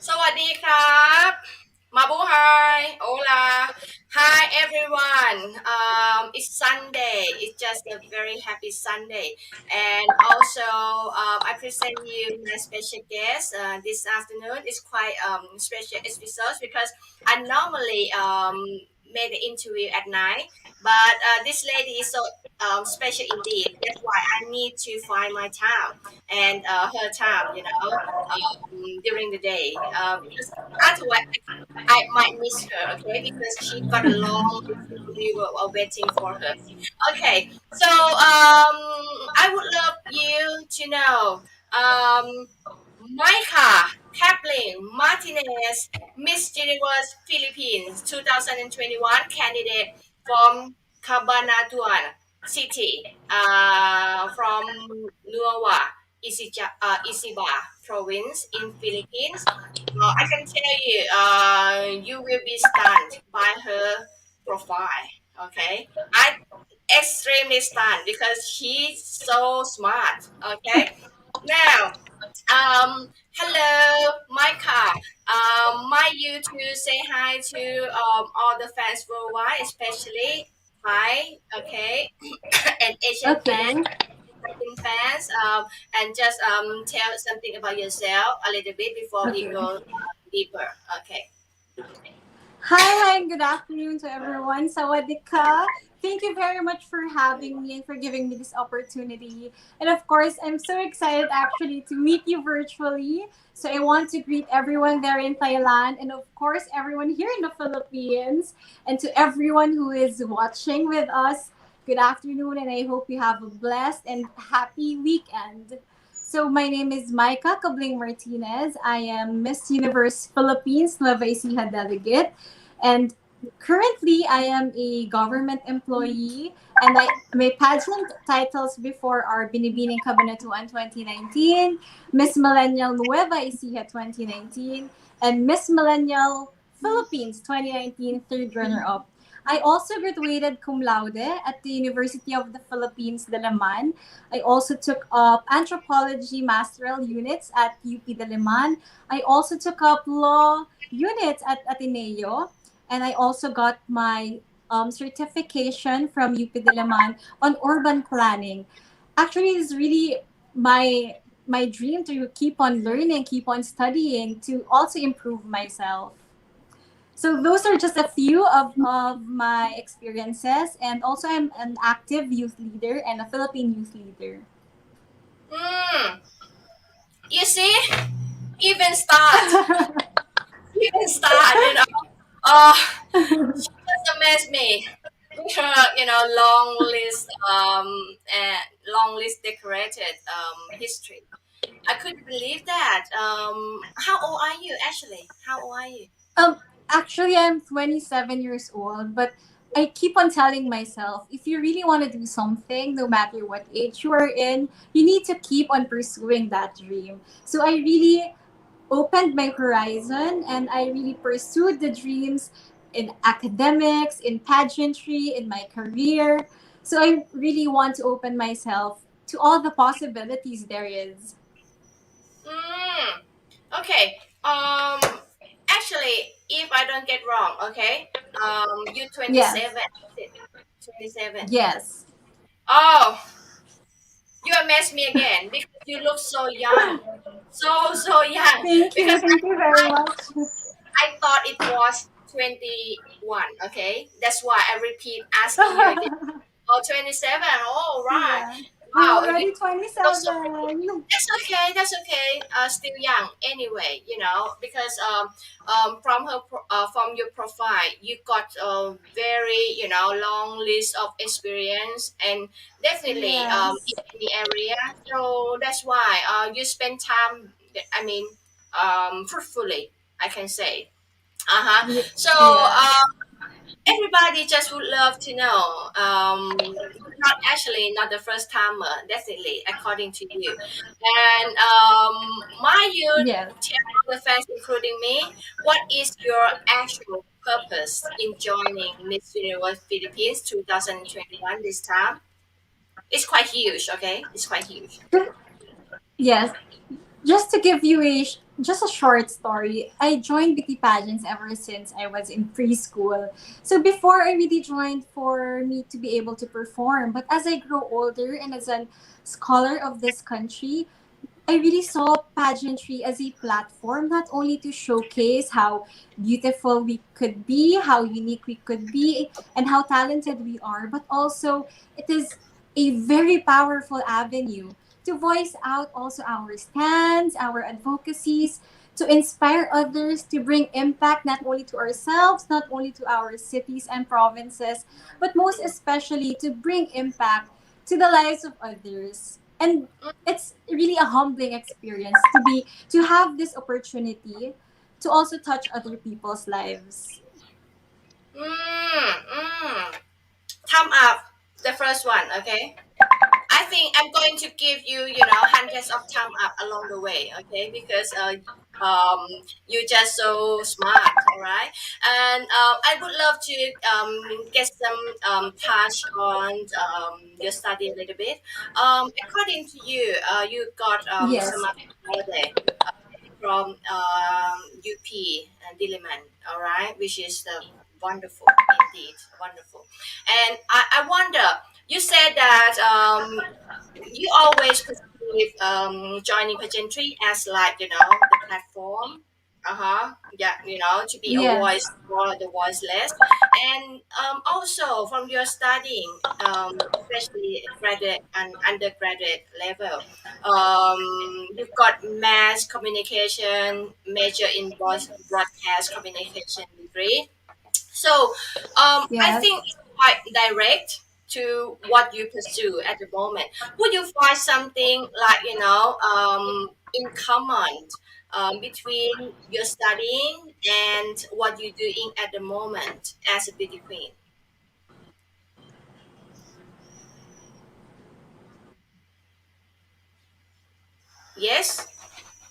สวัสดีครับMabuhay Hola Hi everyone It's Sunday. It's just a very happy Sunday. And also I present you my special guest this afternoon. It's quite special episode because I normally made the interview at night, but this lady is so special indeed. That's why I need to find my time and her time, during the day. Because otherwise, I might miss her, okay, because she got a long list. We were waiting for her. Okay, so I would love you to know Maica Martinez, Miss Universe Philippines 2021 candidate from Cabanatuan City, from Nueva Ecija, Ecija province in Philippines. I can tell you, you will be stunned by her profile. Okay, I extremely stunned because she's so smart. Okay, now, hello, Micah. Might you to say hi to all the fans worldwide, especially hi, okay, and Asian fans, Okay. Latin fans, and just tell something about yourself a little bit before we Okay. go deeper. Okay. Hi, good afternoon to everyone. Sawadika. Thank you very much for having me and for giving me this opportunity. And of course, I'm so excited actually to meet you virtually. So I want to greet everyone there in Thailand and of course everyone here in the Philippines and to everyone who is watching with us. Good afternoon and I hope you have a blessed and happy weekend. So my name is Maica Martinez. I am Miss Universe Philippines Nueva Ecija delegate. And currently, I am a government employee, and my pageant titles before are Binibining Cabanatuan 2019, Miss Millennial Nueva Ecija 2019, and Miss Millennial Philippines 2019 third runner-up. I also graduated cum laude at the University of the Philippines, Dalaman. I also took up anthropology masteral units at UP Dalaman. I also took up law units at Ateneo and I also got my certification from UP Diliman on urban planning. Actually, it's really my dream to keep on learning, keep on studying, to also improve myself. So those are just a few of my experiences, and also I'm an active youth leader and a Philippine youth leader. Hmm. You see, even start, even start. Uh, she just amazed me. Long list and long list decorated history. I couldn't believe that. How old are you actually? How old are you? Actually, I'm 27 years old, but I keep on telling myself if you really want to do something, no matter what age you are in, you need to keep on pursuing that dream. So I really opened my horizon and I really pursued the dreams in academics, in pageantry, in my career. So I really want to open myself to all the possibilities there is. Mm, okay. Actually, if I don't get wrong, okay. You Yes. 27. 27. Yes. Oh, you amaze me again because you look so young, so young. Thank you. Because Thank you very I much. I thought it was 21. Okay, that's why I repeat asking you again. Oh, 27. Oh, right. Yeah. I'm Wow. You already look so 27. That's okay. That's okay. Still young anyway. Because from from your profile, you got a very long list of experience and definitely Yes. in any area. So that's why you spend time. I mean, fruitfully, I can say. Uh huh. So Yes. everybody just would love to know. Not actually not the first timer, definitely according to you. And my youth Yes. tell all the fans, including me, what is your actual purpose in joining Miss Universe Philippines 2021 this time? It's quite huge, okay? It's quite huge. Yes. Just to give you a just a short story. I joined beauty pageants ever since I was in preschool. So before I really joined for me to be able to perform, but as I grow older and as a scholar of this country, I really saw pageantry as a platform not only to showcase how beautiful we could be, how unique we could be, and how talented we are, but also it is a very powerful avenue to voice out also our stands, our advocacies, to inspire others, to bring impact not only to ourselves, not only to our cities and provinces, but most especially to bring impact to the lives of others. And it's really a humbling experience to have this opportunity to also touch other people's lives. Mm. Thumb up, the first one, okay? I think I'm going to give you, hundreds of thumb up along the way, okay? Because um, you're just so smart, all right? And I would love to get some touch on your study a little bit. According to you, you got Yes. summer holiday from UP and Diliman, all right, which is wonderful indeed, wonderful. And I wonder, you said that you always perceive joining pageantry as like the platform, yeah, to be a Yes. voice for the voiceless, and also from your studying, especially graduate and undergraduate level, you've got mass communication major in broadcast communication degree. So I Yes. think it's quite direct to what you pursue at the moment. Would you find something like, in common between your studying and what you're doing at the moment as a beauty queen? Yes?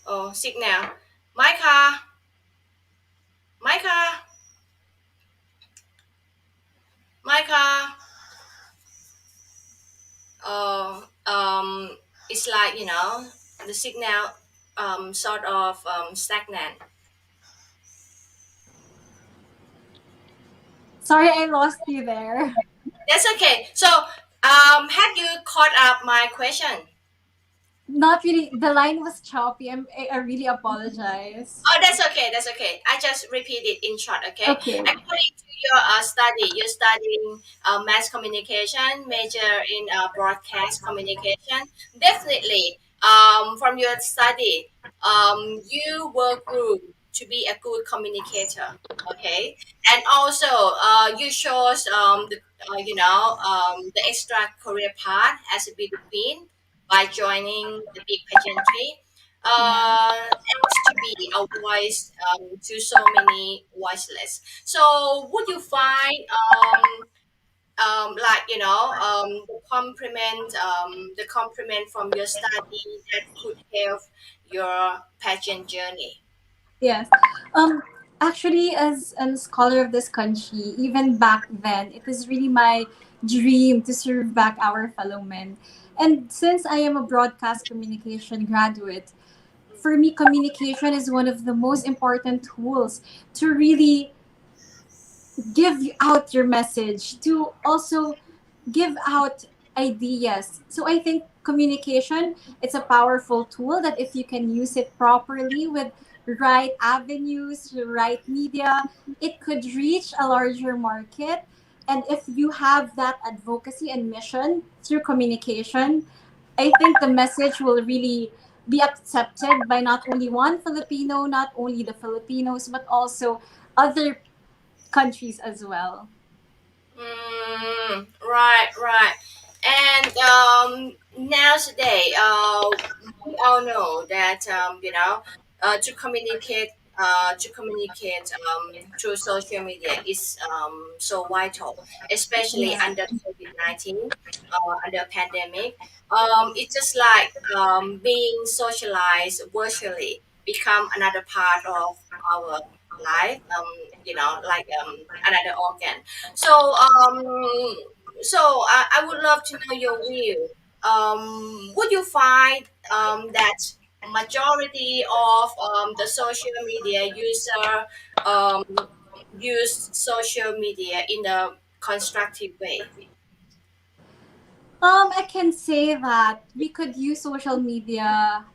Oh, signal. Micah, Micah, Micah. Oh, it's like, the signal sort of stagnant. Sorry, I lost you there. That's okay. So, have you caught up my question? Not really. The line was choppy. I really apologize. Oh, that's okay. That's okay. I just repeat it in short. Okay. Okay. According to your study, you're studying mass communication, major in broadcast communication. Definitely, from your study, you were groomed to be a good communicator. Okay, and also, you chose the extra career path as a beauty queen by joining the big pageantry. Else to be a voice to so many voiceless. So would you find like the compliment from your study that could help your pageant journey? Yes. Um, Actually, as a scholar of this country, even back then, it is really my dream to serve back our fellow men. And since I am a broadcast communication graduate, for me, communication is one of the most important tools to really give out your message, to also give out ideas. So I think communication, it's a powerful tool that if you can use it properly with right avenues, the right media, it could reach a larger market. And if you have that advocacy and mission through communication, I think the message will really be accepted by not only one Filipino, not only the Filipinos, but also other countries as well. Right, right. And nowadays, we all know that to communicate through social media is so vital, especially Yeah. under COVID-19, under pandemic. It's just like being socialized virtually become another part of our life. Like another organ. So, I would love to know your view. Would you find that? majority of the social media user um, use social media in a constructive way? I can say that we could use social media.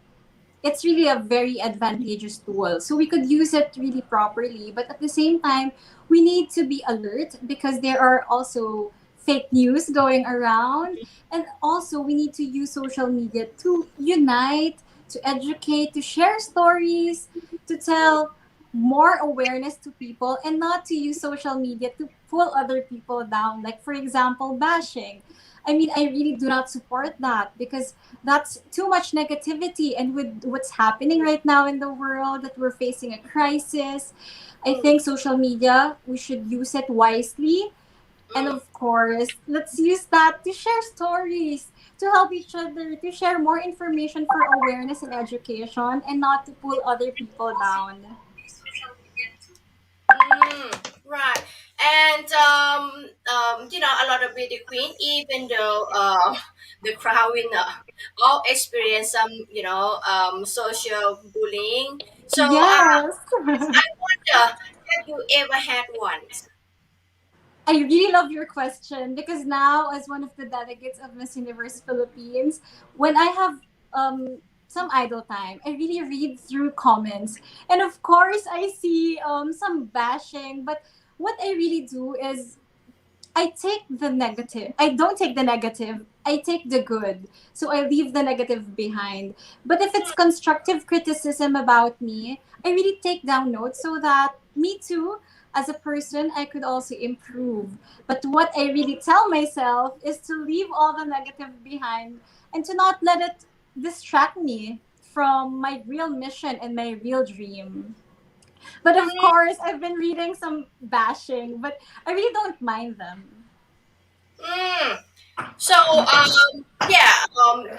It's really a very advantageous tool. So we could use it really properly. But at the same time, we need to be alert because there are also fake news going around. And also, we need to use social media to unite, to educate, to share stories, to tell more awareness to people, and not to use social media to pull other people down. Like, for example, bashing. I mean, I really do not support that because that's too much negativity. And with what's happening right now in the world, that we're facing a crisis, I Mm, think social media, we should use it wisely. And mm, of course, let's use that to share stories, to help each other, to share more information for awareness and education, and not to pull other people down. right. And a lot of beauty queen, even though the crowd winner all experience some, social bullying. So Yes. I wonder, have you ever had one? I really love your question because now, as one of the delegates of Miss Universe Philippines, when I have some idle time, I really read through comments. And of course, I see some bashing. But what I really do is I take the negative. I don't take the negative. I take the good. So I leave the negative behind. But if it's constructive criticism about me, I really take down notes so that me too, as a person, I could also improve. But what I really tell myself is to leave all the negative behind and to not let it distract me from my real mission and my real dream. But of course, I've been reading some bashing, but I really don't mind them. Mm. So, yeah,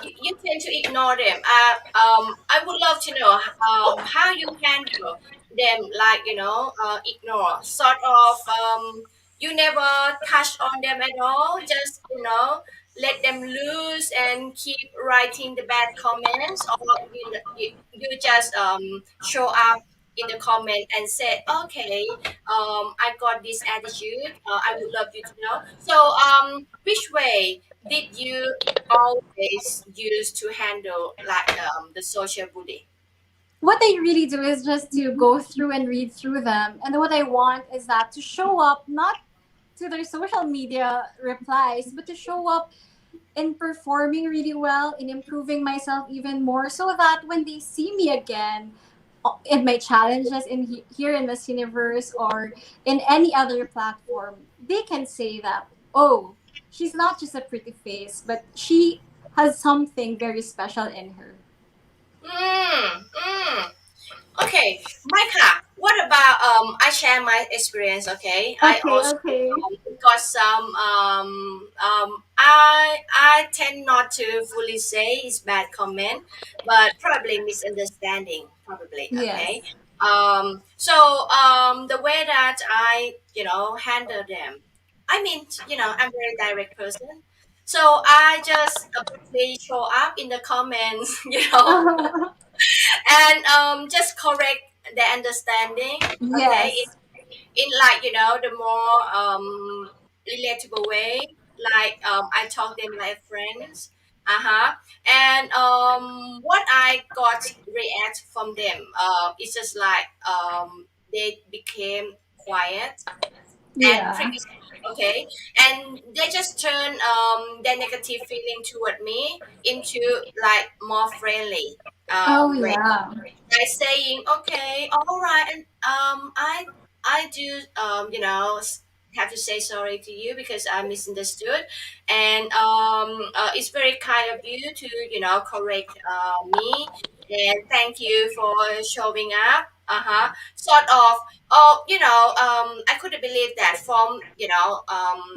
you tend to ignore them. I would love to know how you handle them, like, ignore, sort of, you never touch on them at all, just, let them loose and keep writing the bad comments, or you just show up in the comment and say, okay, I got this attitude. I would love you to know. So, which way did you always use to handle like the social bully? What I really do is just to go through and read through them. And what I want is that to show up not to their social media replies, but to show up in performing really well, in improving myself even more, so that when they see me again in my challenges here in Miss Universe or in any other platform, they can say that, oh, she's not just a pretty face, but she has something very special in her. Mm, mm. Okay, Micah, what about I share my experience, okay? I Okay, also okay. got some I tend not to fully say it's bad comment, but probably misunderstanding, probably, okay? Yes. So the way that I, handle them. I mean, I'm a very direct person. So I just basically show up in the comments, and just correct the understanding, okay, Yes. in like, the more relatable way, like I talk them like friends. Uh-huh. And what I got react from them, it's just like they became quiet and Yeah. pretty, okay, and they just turn their negative feeling toward me into like more friendly Oh way, yeah. by saying, okay, all right, and I do have to say sorry to you because I misunderstood, and it's very kind of you to correct me, and thank you for showing up. Sort of. Oh, I couldn't believe that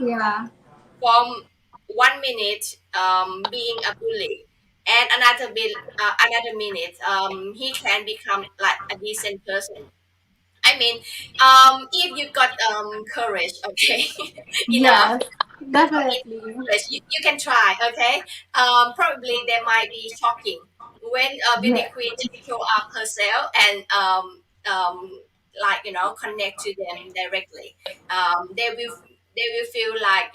Yeah. from 1 minute being a bully, and another minute he can become like a decent person. I mean, if you got courage, okay, enough, Yes. Definitely. you can try, okay. Probably there might be shocking when Yeah. beauty queen show up herself and like connect to them directly, they will feel like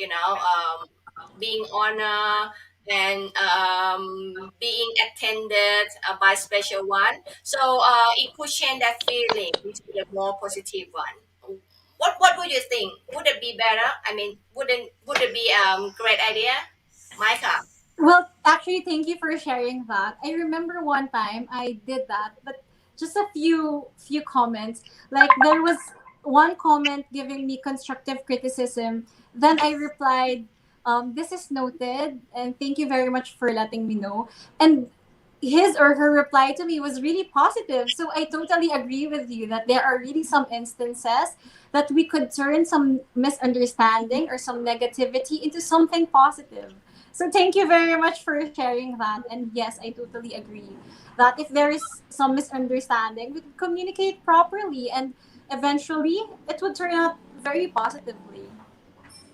being honored and being attended by special one. So it could change that feeling into the more positive one. What would you think? Would it be better? I mean, would it be great idea, Micah? Well, actually, thank you for sharing that. I remember one time I did that, but just a few comments. Like there was one comment giving me constructive criticism. Then I replied, "This is noted, and thank you very much for letting me know." And his or her reply to me was really positive. So I totally agree with you that there are really some instances that we could turn some misunderstanding or some negativity into something positive. So thank you very much for sharing that. And yes, I totally agree that if there is some misunderstanding, we could communicate properly and eventually it would turn out very positively.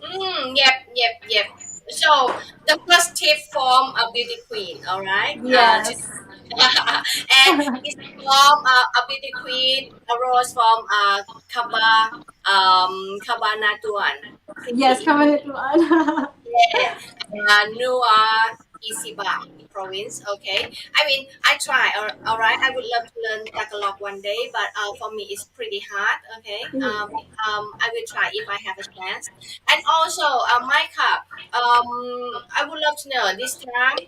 Yep. So the first tip from a beauty queen, all right? Yes. And it's from a beauty queen arose from Cabanatuan Yes, City. Kamanatuan. Yeah, Nueva Ecija province. Okay, I mean, I try. All right, I would love to learn Tagalog one day, but for me, it's pretty hard. Okay, I will try if I have a chance. And also, Micah, I would love to know this time,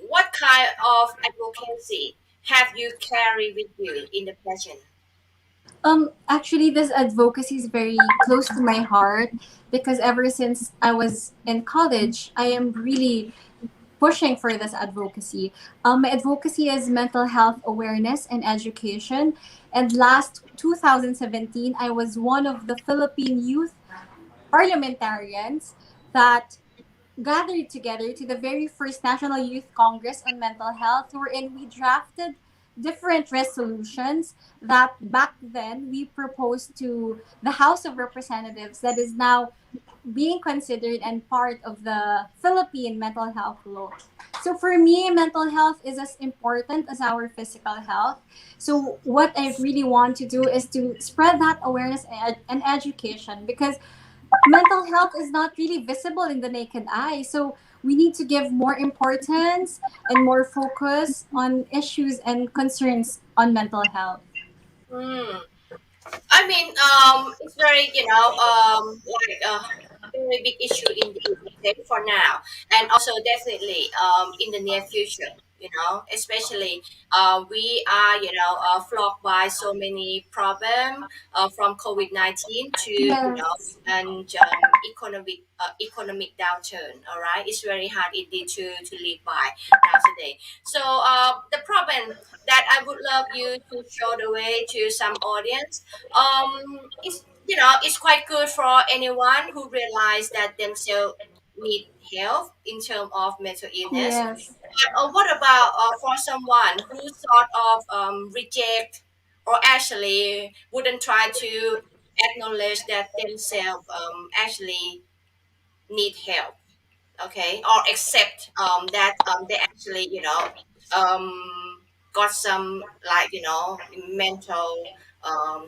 what kind of advocacy have you carried with you in the present? Actually, this advocacy is very close to my heart because ever since I was in college, I am really pushing for this advocacy. My advocacy is mental health awareness and education. And last 2017, I was one of the Philippine youth parliamentarians that gathered together to the very first National Youth Congress on Mental Health, wherein we drafted different resolutions that back then we proposed to the House of Representatives that is now being considered and part of the Philippine mental health law. So for me, mental health is as important as our physical health. So what I really want to do is to spread that awareness and education because mental health is not really visible in the naked eye. So we need to give more importance and more focus on issues and concerns on mental health. Hmm. I mean, it's very, like a very big issue indeed, okay, for now, and also definitely, in the near future, especially, we are, flocked by so many problems, from COVID-19 to, Yes. and economic downturn. All right, it's very hard indeed to live by now today. So, the problem that I would love you to show the way to some audience, it's quite good for anyone who realize that themselves need help in terms of mental illness. Yes. But what about for someone who sort of reject or actually wouldn't try to acknowledge that themselves actually need help, okay, or accept that they actually got some, like, mental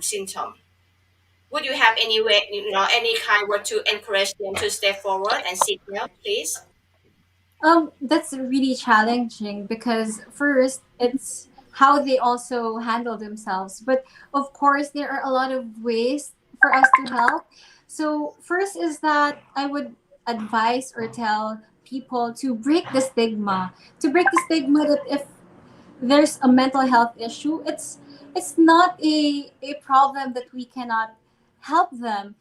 symptom. Would you have any way, any kind word to encourage them to step forward and seek help, please? That's really challenging because first it's how they also handle themselves. But of course, there are a lot of ways for us to help. So first is that I would advise or tell people to break the stigma. To break the stigma that if there's a mental health issue, it's not a problem that we cannot help them.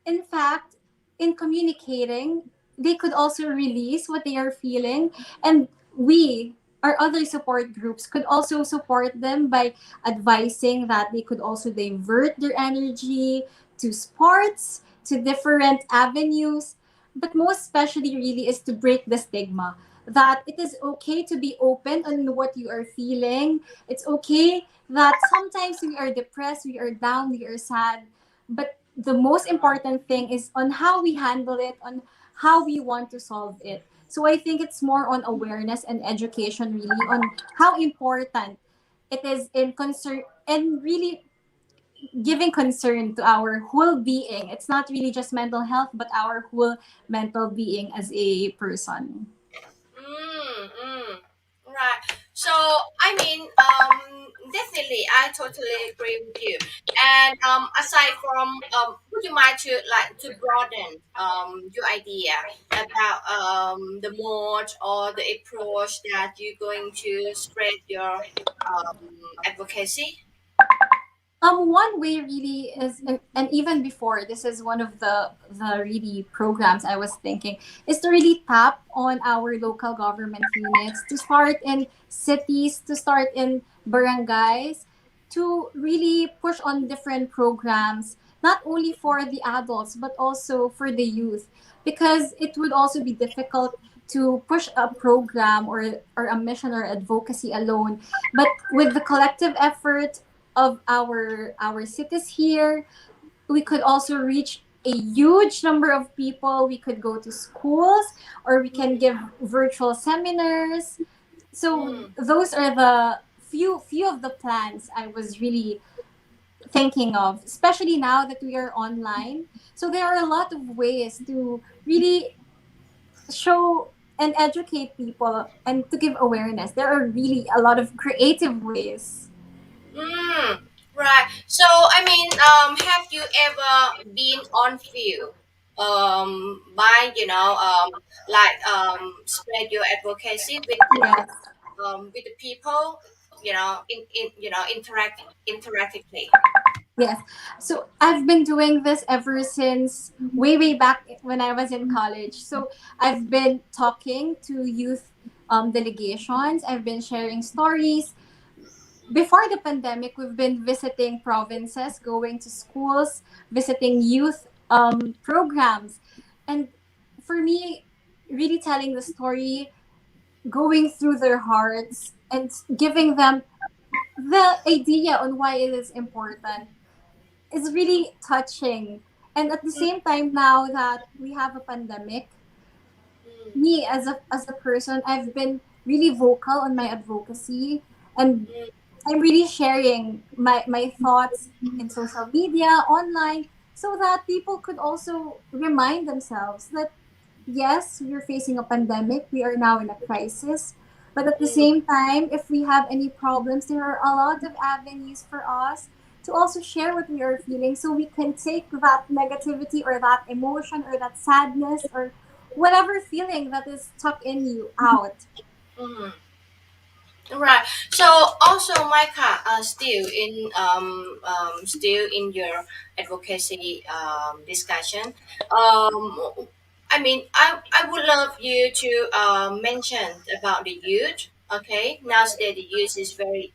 In fact, in communicating, they could also release what they are feeling, and we, our other support groups, could also support them by advising that they could also divert their energy to sports, to different avenues. But most especially, really, is to break the stigma that it is okay to be open on what you are feeling. It's okay that sometimes we are depressed, we are down, we are sad, but the most important thing is on how we handle it, on how we want to solve it. So I think it's more on awareness and education, really, on how important it is in concern and really giving concern to our whole being. It's not really just mental health, but our whole mental being as a person. Mm. Right. So, I mean, definitely, I totally agree with you. And aside from, would you mind to like to broaden your idea about the mode or the approach that you're going to spread your advocacy? One way really is, and even before, this is one of the really programs I was thinking, is to really tap on our local government units, to start in cities, to start in barangays, to really push on different programs, not only for the adults but also for the youth, because it would also be difficult to push a program or a mission or advocacy alone, but with the collective effort of our cities here, we could also reach a huge number of people. We could go to schools, or we can give virtual seminars. So Mm, those are the few of the plans I was really thinking of, especially now that we are online. So there are a lot of ways to really show and educate people and to give awareness. There are really a lot of creative ways. mm, right. So, I mean, have you ever been on field by like spread your advocacy Yes. with the people, interact interactively? Yes. So I've been doing this ever since way back when I was in college. So I've been talking to youth delegations. I've been sharing stories. Before the pandemic, we've been visiting provinces, going to schools, visiting youth programs. And for me, really telling the story, going through their hearts, and giving them the idea on why it is important is really touching. And at the same time, now that we have a pandemic, Mm, me as a person, I've been really vocal on my advocacy, and mm, I'm really sharing my thoughts in social media, online, so that people could also remind themselves that yes, we're facing a pandemic, we are now in a crisis. But at the mm, same time, if we have any problems, there are a lot of avenues for us to also share what we are feeling, so we can take that negativity or that emotion or that sadness or whatever feeling that is stuck in you out. mm. Right. So also, Micah, still in your advocacy discussion, I mean, I would love you to mention about the youth. Okay, nowadays the youth is very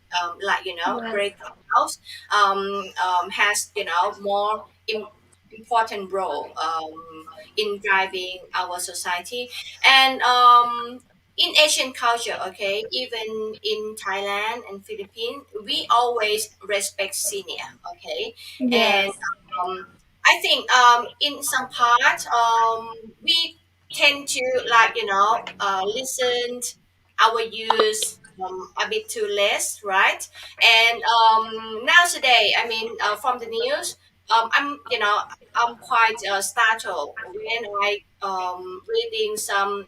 Yes. very house has more important role in driving our society and in Asian culture, okay, even in Thailand and Philippines, we always respect senior, okay, and Yes. I think in some part we tend to listen our youth a bit too less, right? And nowadays, I mean, from the news, I'm quite startled when I reading some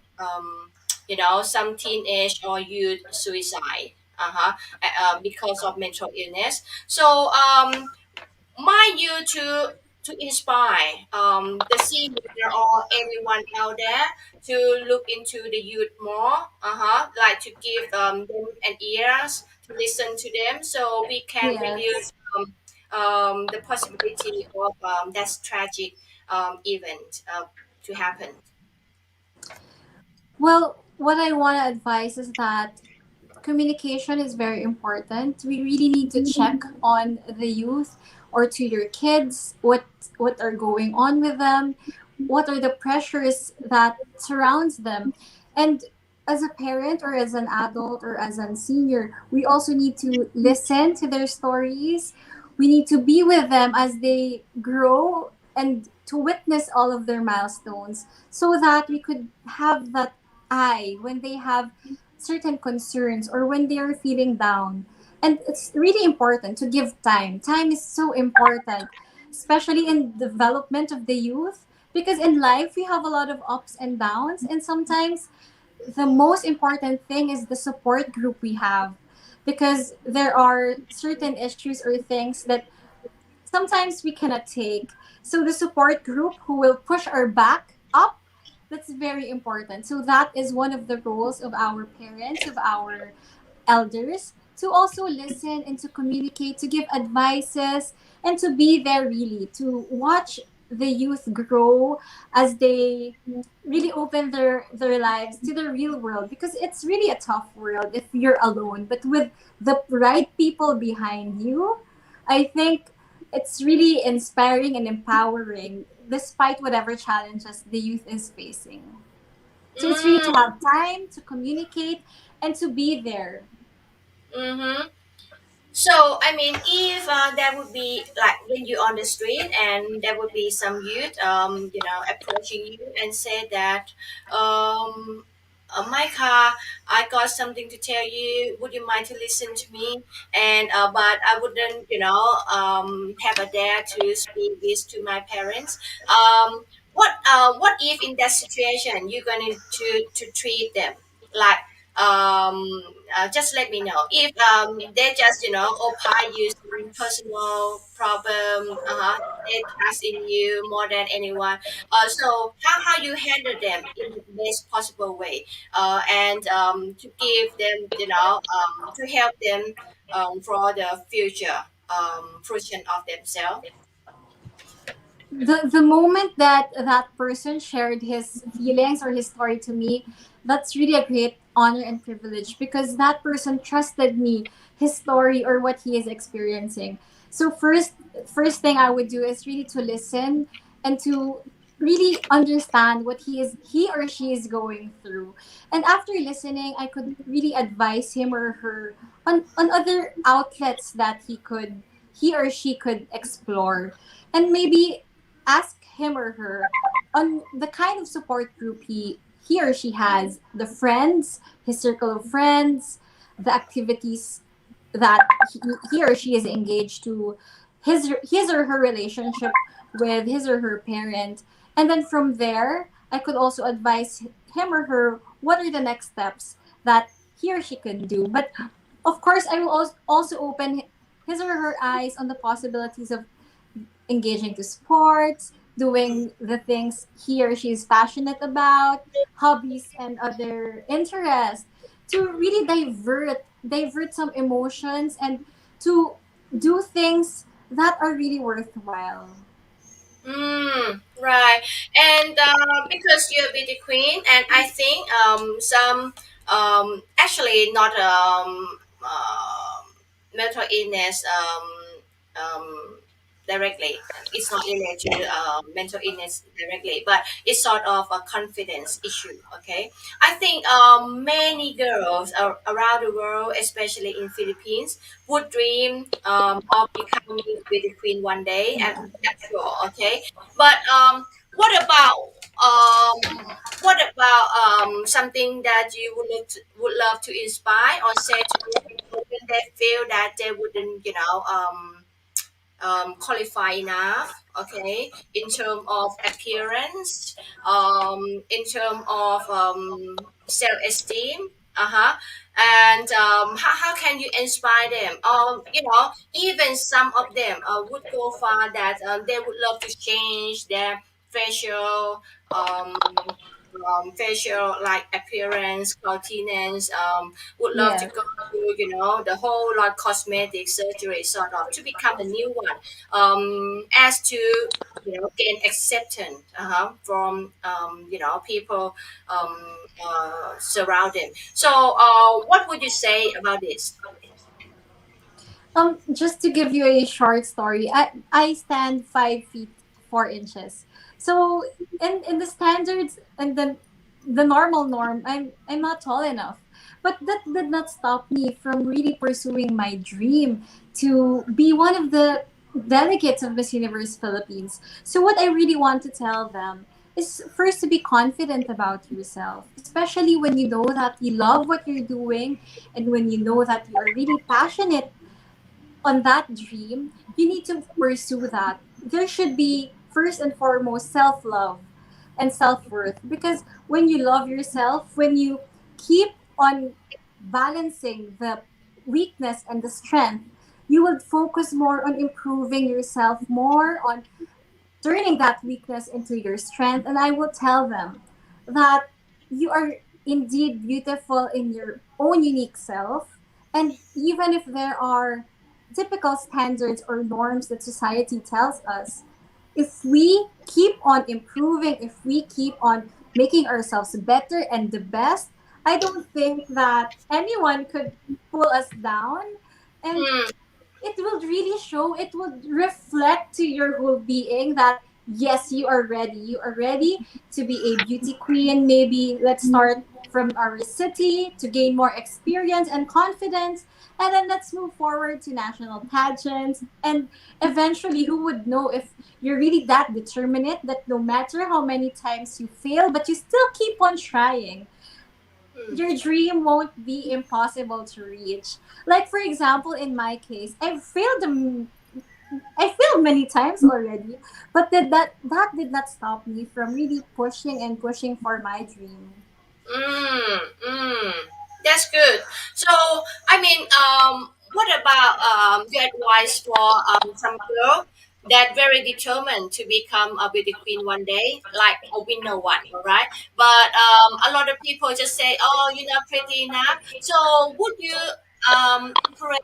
some teenage or youth suicide because of mental illness. So mind you to inspire the senior or anyone out there to look into the youth more, like to give them an ears to listen to them so we can reduce Yes. the possibility of that tragic event to happen. Well, what I want to advise is that communication is very important. We really need to check on the youth or to your kids what are going on with them, what are the pressures that surrounds them. And as a parent or as an adult or as a senior, we also need to listen to their stories. We need to be with them as they grow and to witness all of their milestones so that we could have that eye when they have certain concerns or when they are feeling down. And it's really important to give time. Time is so important, especially in development of the youth, because in life we have a lot of ups and downs, and sometimes the most important thing is the support group we have, because there are certain issues or things that sometimes we cannot take. So the support group who will push our back up, that's very important. So that is one of the roles of our parents, of our elders, to also listen and to communicate, to give advices, and to be there really, to watch the youth grow as they really open their lives to the real world, because it's really a tough world if you're alone, but with the right people behind you, I think it's really inspiring and empowering despite whatever challenges the youth is facing. So it's really to Mm, have time to communicate and to be there. mm-hmm. So, I mean, if there would be like when you're on the street and there would be some youth, approaching you and say that, Micah, I got something to tell you. Would you mind to listen to me? And but I wouldn't, have a dare to speak this to my parents. What if in that situation you're going to treat them like just let me know if they just opine you some personal problem they trust in you more than anyone, so how you handle them in the best possible way, and to give them to help them for the future fruition of themselves. The moment that that person shared his feelings or his story to me, that's really a great honor and privilege, because that person trusted me, his story or what he is experiencing. So first thing I would do is really to listen and to really understand what he or she is going through. And after listening, I could really advise him or her on other outlets that he or she could explore, and maybe ask him or her on the kind of support group he or she has, the friends, his circle of friends, the activities that he or she is engaged to, his or her relationship with his or her parent. And then from there, I could also advise him or her what are the next steps that he or she can do. But of course, I will also open his or her eyes on the possibilities of engaging to sports, doing the things he or she is passionate about, hobbies and other interests, to really divert some emotions and to do things that are really worthwhile. Right. And because you're a beauty queen, and I think some actually not mental illness directly. It's not related to mental illness directly, but it's sort of a confidence issue. Okay, I think many girls around the world, especially in Philippines, would dream of becoming beauty queen one day, and I'm sure. Okay, but what about something that you would love to inspire or say to them when they feel that they wouldn't qualify enough, okay, in terms of appearance, in terms of self-esteem, and how can you inspire them, even some of them would go far that they would love to change their facial facial like appearance, countenance, would love to Yeah. go through, the whole like cosmetic surgery sort of to become a new one, as to gain acceptance from people surrounding. So, what would you say about this? Just to give you a short story, I stand 5 feet 4 inches. So in the standards and the normal norm, I'm not tall enough. But that did not stop me from really pursuing my dream to be one of the delegates of Miss Universe Philippines. So what I really want to tell them is first to be confident about yourself, especially when you know that you love what you're doing and when you know that you are really passionate on that dream, you need to pursue that. There should be first and foremost self love and self worth, because when you love yourself, when you keep on balancing the weakness and the strength, you will focus more on improving yourself, more on turning that weakness into your strength. And I will tell them that you are indeed beautiful in your own unique self. And even if there are typical standards or norms that society tells us, if we keep on improving, if we keep on making ourselves better and the best, I don't think that anyone could pull us down. And Mm, it will really show, it will reflect to your whole being that yes, you are ready to be a beauty queen. Maybe let's start from our city to gain more experience and confidence, and then let's move forward to national pageants, and eventually who would know if you're really that determinate that no matter how many times you fail but you still keep on trying, mm, your dream won't be impossible to reach. Like for example, in my case, I failed many times already, but that did not stop me from really pushing and pushing for my dream. mm, mm. That's good. So, I mean, what about your advice for some girl that very determined to become a beauty queen one day, like a winner one, all right? But a lot of people just say, "Oh, you're not pretty enough." So, would you encourage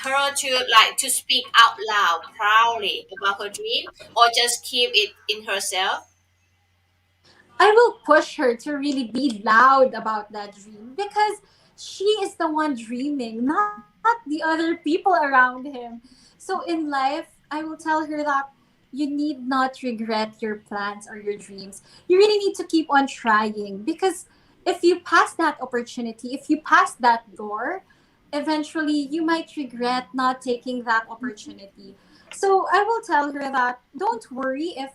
her to like to speak out loud proudly about her dream, or just keep it in herself? I will push her to really be loud about that dream, because she is the one dreaming, not the other people around him. So in life, I will tell her that you need not regret your plans or your dreams. You really need to keep on trying, because if you pass that opportunity, if you pass that door, eventually you might regret not taking that opportunity. So I will tell her that don't worry if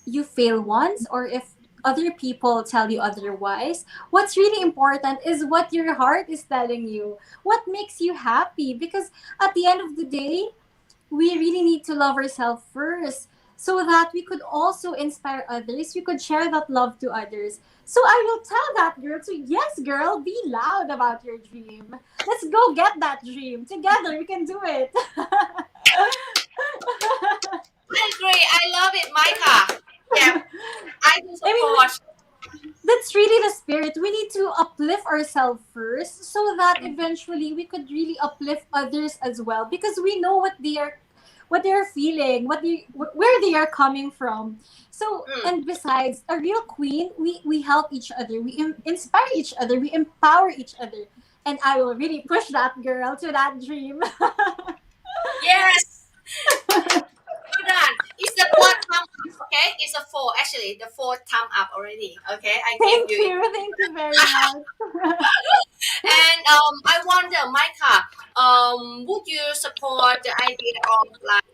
you fail once or if other people tell you otherwise. What's really important is what your heart is telling you, what makes you happy, because at the end of the day, we really need to love ourselves first so that we could also inspire others, we could share that love to others. So I will tell that girl to, yes girl, be loud about your dream, let's go get that dream together, we can do it. I agree. I love it, Micah. Yeah, I do I mean, support. that's really the spirit. We need to uplift ourselves first so that eventually we could really uplift others as well, because we know what they're feeling, where they are coming from. So, Mm. and besides, a real queen, we help each other, we inspire each other, we empower each other. And I will really push that girl to that dream. Yes, well done. It's the fourth thumb up, okay? It's a four, actually, the fourth thumb up already. Okay, I give you. Thank you very much. And I wonder, Micah, would you support the idea of like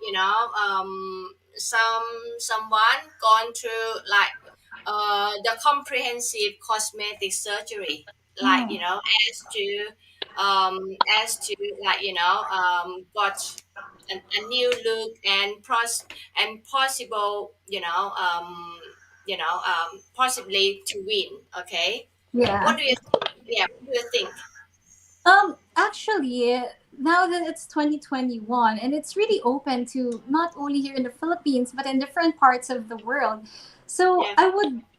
someone gone through like the comprehensive cosmetic surgery, like Mm, um as to like got a new look and possible possibly to win. Okay, what yeah. do you think? Yeah, what do you think? Actually, now that it's 2021 and it's really open to not only here in the Philippines but in different parts of the world. So Yeah.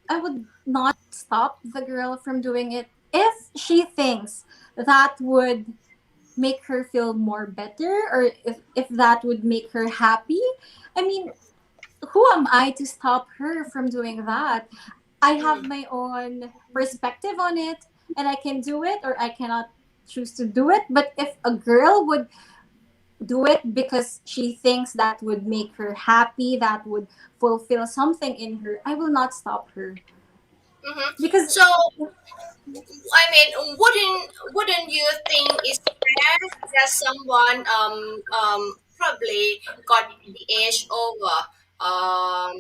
I would not stop the girl from doing it if she thinks that would make her feel more better, or if that would make her happy. I mean, who am I to stop her from doing that? I have Mm. my own perspective on it, and I can do it or I cannot choose to do it. But if a girl would do it because she thinks that would make her happy, that would fulfill something in her, I will not stop her. Mm-hmm. Because So, I mean, wouldn't you think it's fair that someone probably got the age over um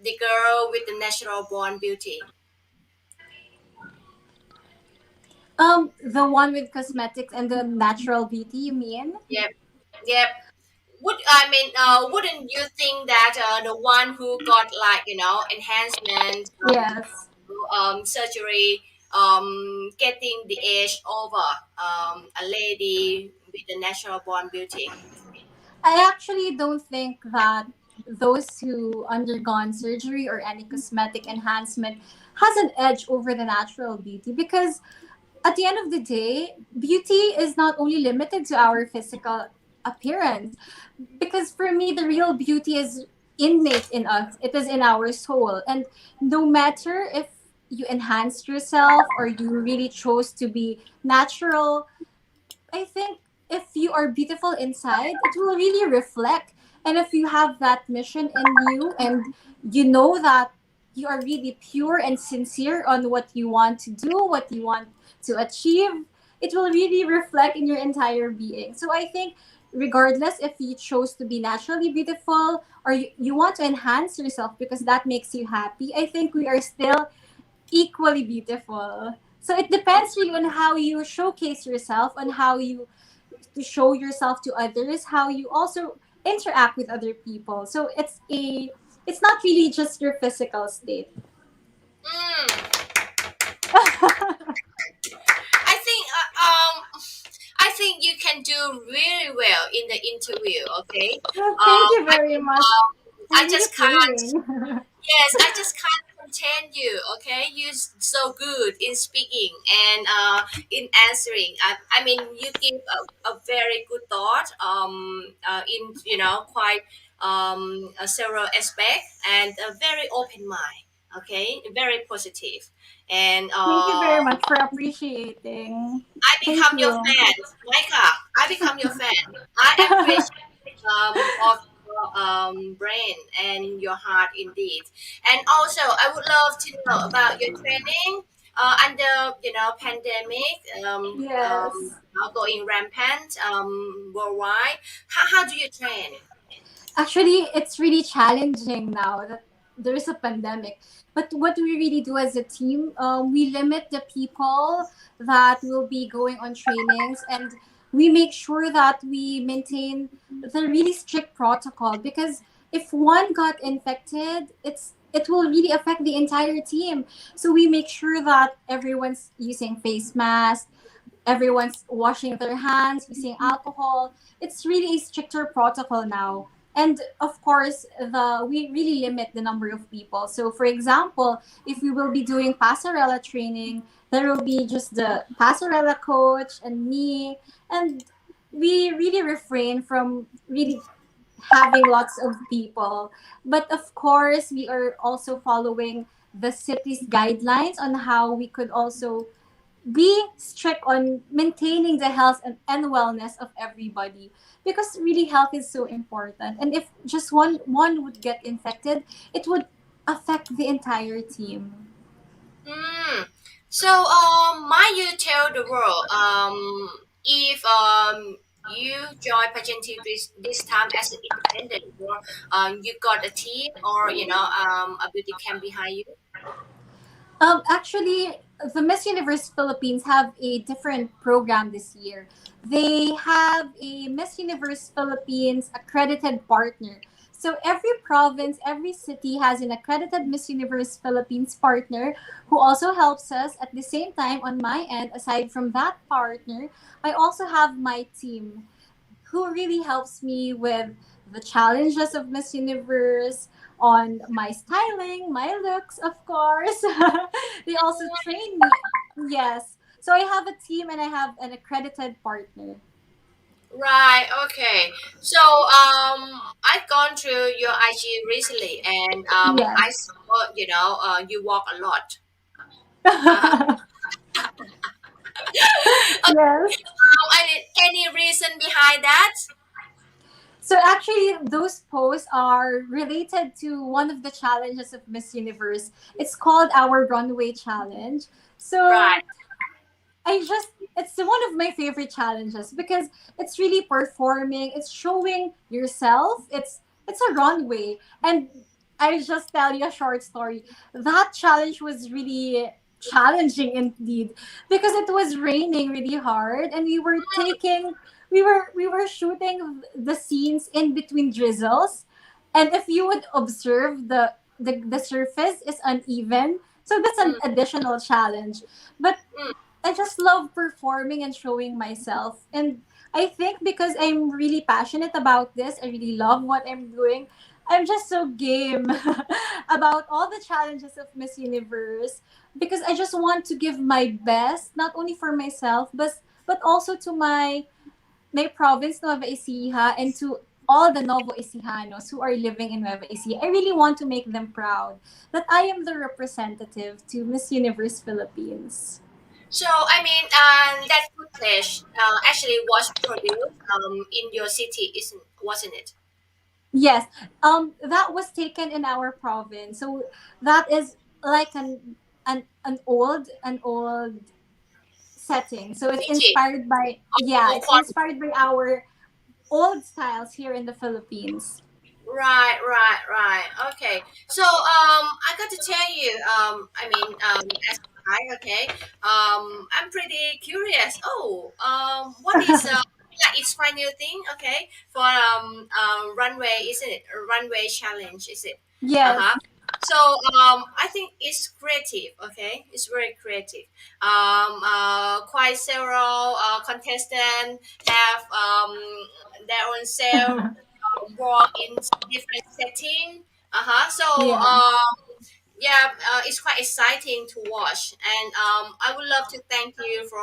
the girl with the natural born beauty. The one with cosmetics and the natural beauty, you mean? Yep, yep. Wouldn't you think that the one who got like enhancement, Yes. surgery, getting the age over, a lady with the natural born beauty? I actually don't think that those who undergone surgery or any cosmetic enhancement has an edge over the natural beauty, because at the end of the day, beauty is not only limited to our physical appearance. Because for me, the real beauty is innate in us, it is in our soul. And no matter if you enhanced yourself or you really chose to be natural, I think if you are beautiful inside, it will really reflect. And if you have that mission in you and you know that you are really pure and sincere on what you want to do, what you want to achieve, it will really reflect in your entire being. So I think, regardless if you chose to be naturally beautiful or you want to enhance yourself because that makes you happy, I think we are still equally beautiful. So it depends really on how you showcase yourself, on how you to show yourself to others, how you also interact with other people. So it's not really just your physical state. Mm, I think I think you can do really well in the interview. Okay. Thank you I very mean, much. I'm I really just can't. praying. Yes, I just can't contain you. Okay, you're so good in speaking and in answering. I mean, you give a very good thought. In quite several aspects and a very open mind. Okay, very positive, and Thank you very much for appreciating. I Thank become your you. fan, Micah. I become your fan. I appreciate of your brain and your heart indeed. And also, I would love to know about your training under pandemic Yes. now going rampant worldwide. How do you train? Actually, it's really challenging now that there's a pandemic. But what we really do as a team, we limit the people that will be going on trainings, and we make sure that we maintain the really strict protocol, because if one got infected, it will really affect the entire team. So we make sure that everyone's using face masks, everyone's washing their hands, using alcohol. It's really a stricter protocol now. And of course, the we really limit the number of people. So for example, if we will be doing passerella training, there will be just the passerella coach and me, and we really refrain from really having lots of people. But of course, we are also following the city's guidelines on how we could also be strict on maintaining the health and wellness of everybody, because really health is so important, and if just one would get infected, it would affect the entire team. Mm. So, might you tell the world, if you join pageantry this time as an independent, or you got a team, or a beauty camp behind you? Actually, the Miss Universe Philippines have a different program this year. They have a Miss Universe Philippines accredited partner. So every province, every city has an accredited Miss Universe Philippines partner who also helps us. At the same time, on my end, aside from that partner, I also have my team who really helps me with the challenges of Miss Universe, on my styling, my looks, of course. They also train me. Yes. So I have a team and I have an accredited partner. Right. Okay. So, I've gone through your IG recently, and I Yes. saw you walk a lot. Okay. Yes. Any reason behind that? So actually, those posts are related to one of the challenges of Miss Universe. It's called our runway challenge. Right. So it's one of my favorite challenges because it's really performing, it's showing yourself, it's a runway. And I just tell you a short story. That challenge was really challenging indeed because it was raining really hard and we were shooting the scenes in between drizzles, and if you would observe the surface is uneven, so that's an Mm, additional challenge. But mm. I just love performing and showing myself. And I think because I'm really passionate about this, I really love what I'm doing. I'm just so game about all the challenges of Miss Universe because I just want to give my best, not only for myself, but also to my province, Nueva Ecija, and to all the Novo Ecijanos who are living in Nueva Ecija. I really want to make them proud that I am the representative to Miss Universe Philippines. So I mean, that footage actually was produced in your city, isn't wasn't it? Yes, that was taken in our province. So that is like an old setting. So it's Fiji. inspired by, yeah, Oh, it's inspired by our old styles here in the Philippines. right, right, right. Okay. So, I got to tell you, I mean, as I, okay, I'm pretty curious. Oh, what is like it's find new thing, okay, for runway, isn't it? A runway challenge, is it? Uh Yes, huh. So, I think it's creative. Okay, it's very creative. Quite several contestants have their own self work in different setting. So yeah, yeah, it's quite exciting to watch, and I would love to thank you for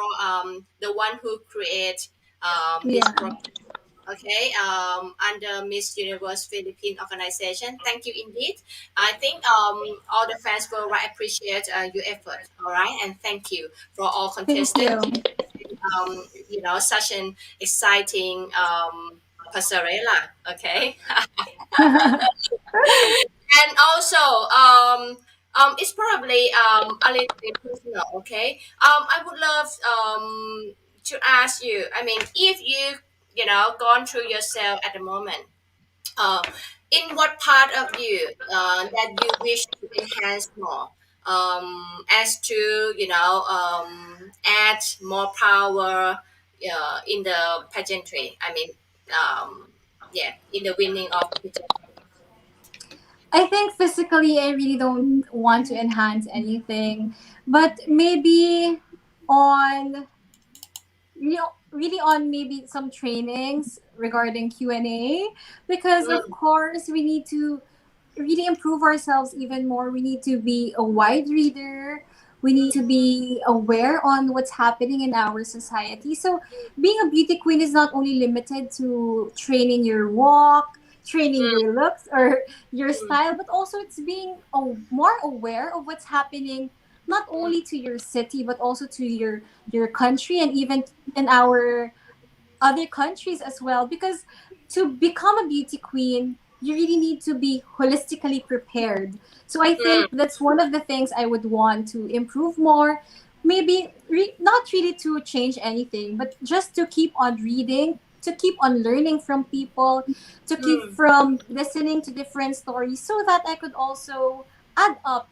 the one who create this yeah. program. Okay, under Miss Universe Philippine organization. Thank you indeed. I think all the fans will right appreciate your effort. All right, and thank you for all Thank you. contestants. Such an exciting passerella. Okay. And also it's probably a little bit personal. Okay, I would love to ask you, I mean, if you gone through yourself at the moment, uh, in what part of you that you wish to enhance more, as to add more power in the pageantry, I mean, yeah, in the winning of the pageantry. I think physically, I really don't want to enhance anything, but maybe on really on maybe some trainings regarding Q&A, because of Mm, course we need to really improve ourselves even more. We need to be a wide reader. We need to be aware on what's happening in our society. So being a beauty queen is not only limited to training your walk, training mm, your looks or your mm, style, but also it's being more aware of what's happening not mm, only to your city but also to your country and even in our other countries as well, because to become a beauty queen you really need to be holistically prepared. So I mm, think that's one of the things I would want to improve more. Maybe not really to change anything, but just to keep on reading, to keep on learning from people, to keep mm. from listening to different stories so that I could also add up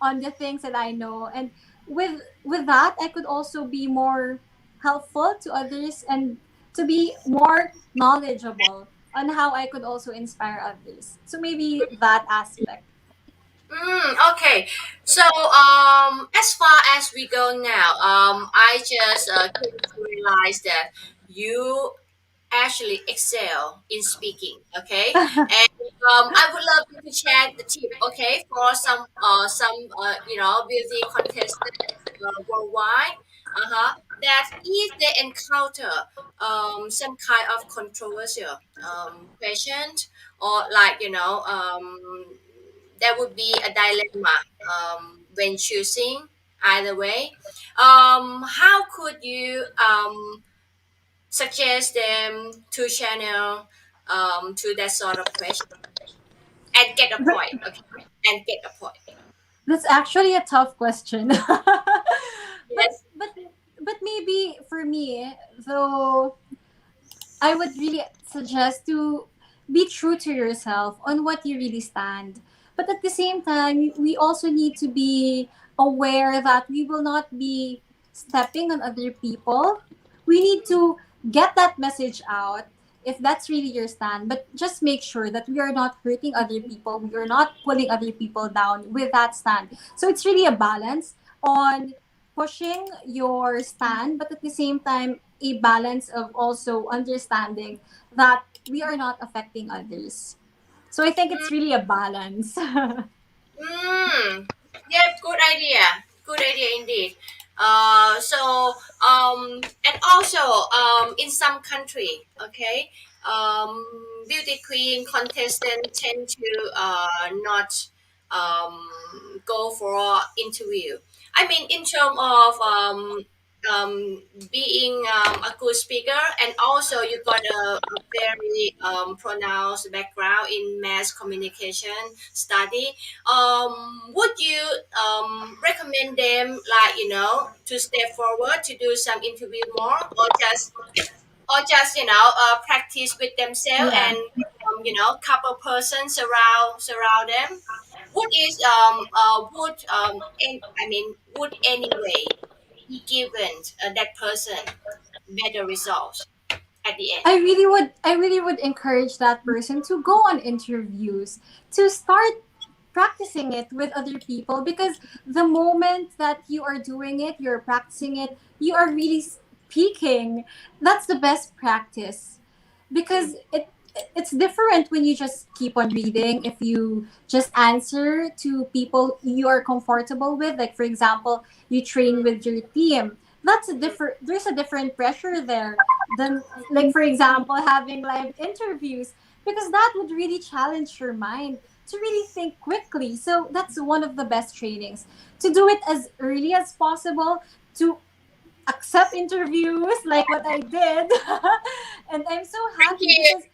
on the things that I know. And with that, I could also be more helpful to others and to be more knowledgeable on how I could also inspire others. So maybe that aspect. Okay, so as far as we go now, I just came to realize that you actually excel in speaking. Okay, and I would love you to share the tip. Okay, for some beauty contestants worldwide. That if they encounter some kind of controversial question, or like there would be a dilemma when choosing either way. How could you suggest them to channel to that sort of question and get a But point? Okay, and get a point. that's actually a tough question. but Yes. but but maybe for me though, I would really suggest to be true to yourself on what you really stand. But at the same time, we also need to be aware that we will not be stepping on other people. We need to get that message out if that's really your stand, but just make sure that we are not hurting other people, we are not pulling other people down with that stand. So it's really a balance on pushing your stand, but at the same time a balance of also understanding that we are not affecting others. So I think it's really a balance. Mm. Yeah, good idea. Good idea indeed. And also, in some country, okay, um, beauty queen contestant tend to not go for interview. I mean, in terms of being a good speaker, and also you got a very pronounced background in mass communication study. Would you recommend them, like, to step forward to do some interview more, or just practice with themselves, Yeah. and couple persons surround them? Would anyway be given that person better results at the end? I really would encourage that person to go on interviews, to start practicing it with other people, because the moment that you are doing it, you're practicing it, you are really speaking. That's the best practice, Mm, because it's different when you just keep on reading. If you just answer to people you are comfortable with, like for example you train with your team, that's a different, there's a different pressure there than, like for example, having live interviews, because that would really challenge your mind to really think quickly. So that's one of the best trainings, to do it as early as possible, to accept interviews like what I did. And I'm so thank happy you. because,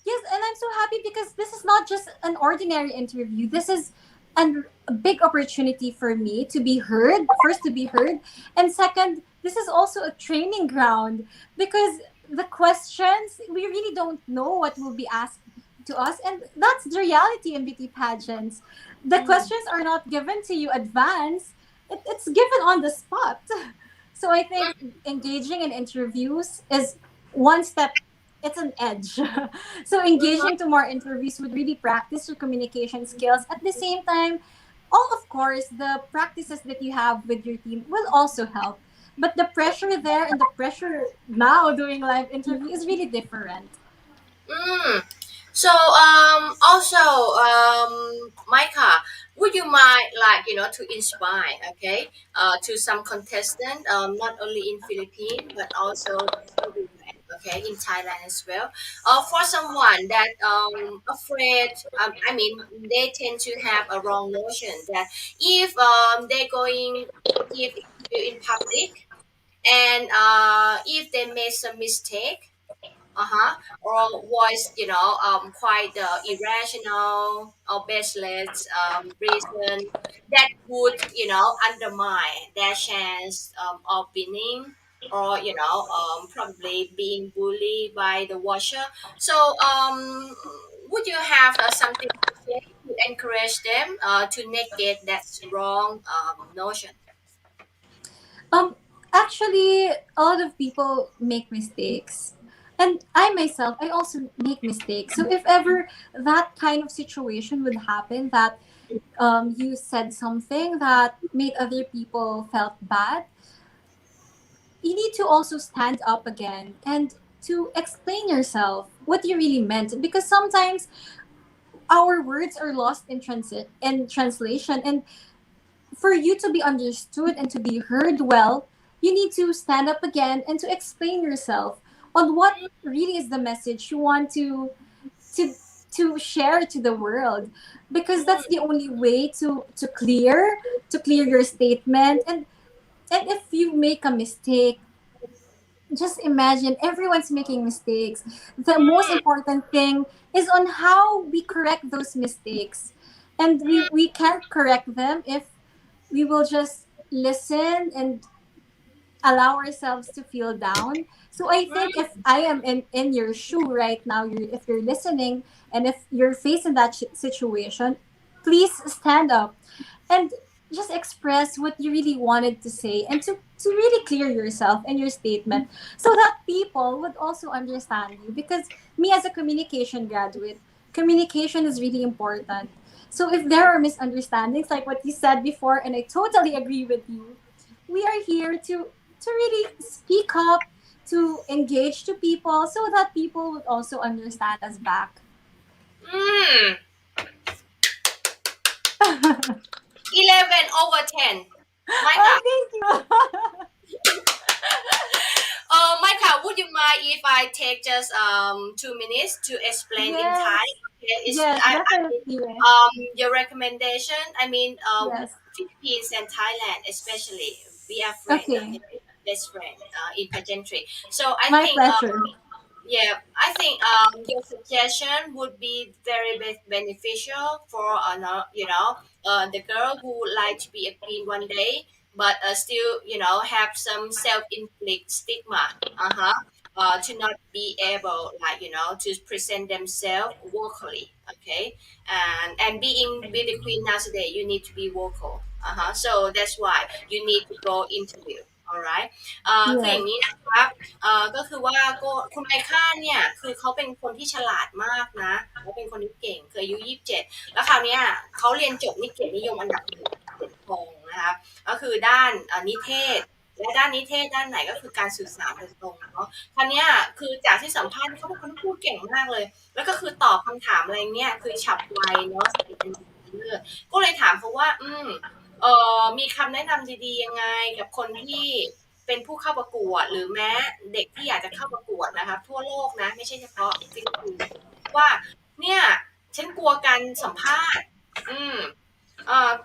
yes, and I'm so happy because this is not just an ordinary interview. This is a big opportunity for me to be heard, first to be heard, and second, this is also a training ground, because the questions, we really don't know what will be asked to us, and that's the reality in beauty pageants. The Mm, questions are not given to you advance, it's given on the spot. So I think mm, engaging in interviews is one step, it's an edge. So engaging mhm. to more interviews would really practice your communication skills. At the same time, all of course, the practices that you have with your team will also help. But the pressure there and the pressure now doing live interview is really different. Mm. So also, Micah, would you mind, like, to inspire, okay, to some contestant, not only in Philippines but also everywhere, okay, in Thailand as well, for someone that afraid, they tend to have a wrong notion that if they're going to give interview in public, and if they make some mistake, or voice, quite irrational or baseless reason that would, undermine their chance of winning, or probably being bullied by the watcher. So would you have something to say to encourage them to negate that wrong notion? Um, Actually, a lot of people make mistakes. And I myself, I also make mistakes. So if ever that kind of situation would happen, that you said something that made other people felt bad, you need to also stand up again and to explain yourself what you really meant, because sometimes our words are lost in transit in translation, and for you to be understood and to be heard well, you need to stand up again and to explain yourself on what really is the message you want to to share to the world, because that's the only way to clear your statement. And if you make a mistake, just imagine everyone's making mistakes. The most important thing is on how we correct those mistakes. And we can't correct them if we will just listen and allow ourselves to feel down. So I think if I am in your shoe right now, if you're listening and if you're facing that situation, please stand up and just express what you really wanted to say, and to really clear yourself and your statement, so that people would also understand you. Because me, as a communication graduate, communication is really important. So if there are misunderstandings, like what you said before, and I totally agree with you, we are here to really speak up, to engage to people, so that people would also understand us back. Mm, Oh, 11/10. Micah, thank you. Micah, would you mind if I take just 2 minutes to explain in Thai? Yes. Okay, Yes, I mean, definitely. your recommendation. I mean, Yes. Philippines and Thailand, especially, we are friends. Okay. Okay, best friend in pageantry. So I My think pleasure. yeah, I think your suggestion would be very beneficial for the girl who would like to be a queen one day, but still have some self-inflict stigma. Uh-huh. To not be able, like, to present themselves vocally. Okay, and being be the queen nowadays, you need to be vocal. Uh-huh. So that's why you need to go interview. Alright คืออYes. ย่างนี้นะครับ ก็คือว่าก็คุณไมค่าเนี่ยคือเขาเป็นคนที่ฉลาดมากนะเขาเป็นคนที่เก่งคืออายุ27แล้วคราวเนี้ยเขาเรียนจบนี่เกียรตินิยมอันดับหนึ่งเหรียญทองนะคะก็คือด้านนิเทศและด้านนิเทศด้านไหนก็คือการสื่อสารโดยตรงเนาะคราวเนี้ยคือจากที่สัมภาษณ์เขาเป็นคนที่พูดเก่งมากเลยแล้วก็คือตอบคำถามอะไรเนี่ยคือฉับไวเนาะสติเป็นเลิศก็เลยถามเขาว่ามีคำแนะนำดีๆยังไงกับคนที่เป็นผู้เข้าประกวดหรือแม้เด็กที่อยากจะเข้าประกวดนะคะทั่วโลกนะไม่ใช่เฉพาะฟิลิปปินส์ว่าเนี่ยฉันกลัวการสัมภาษณ์อืม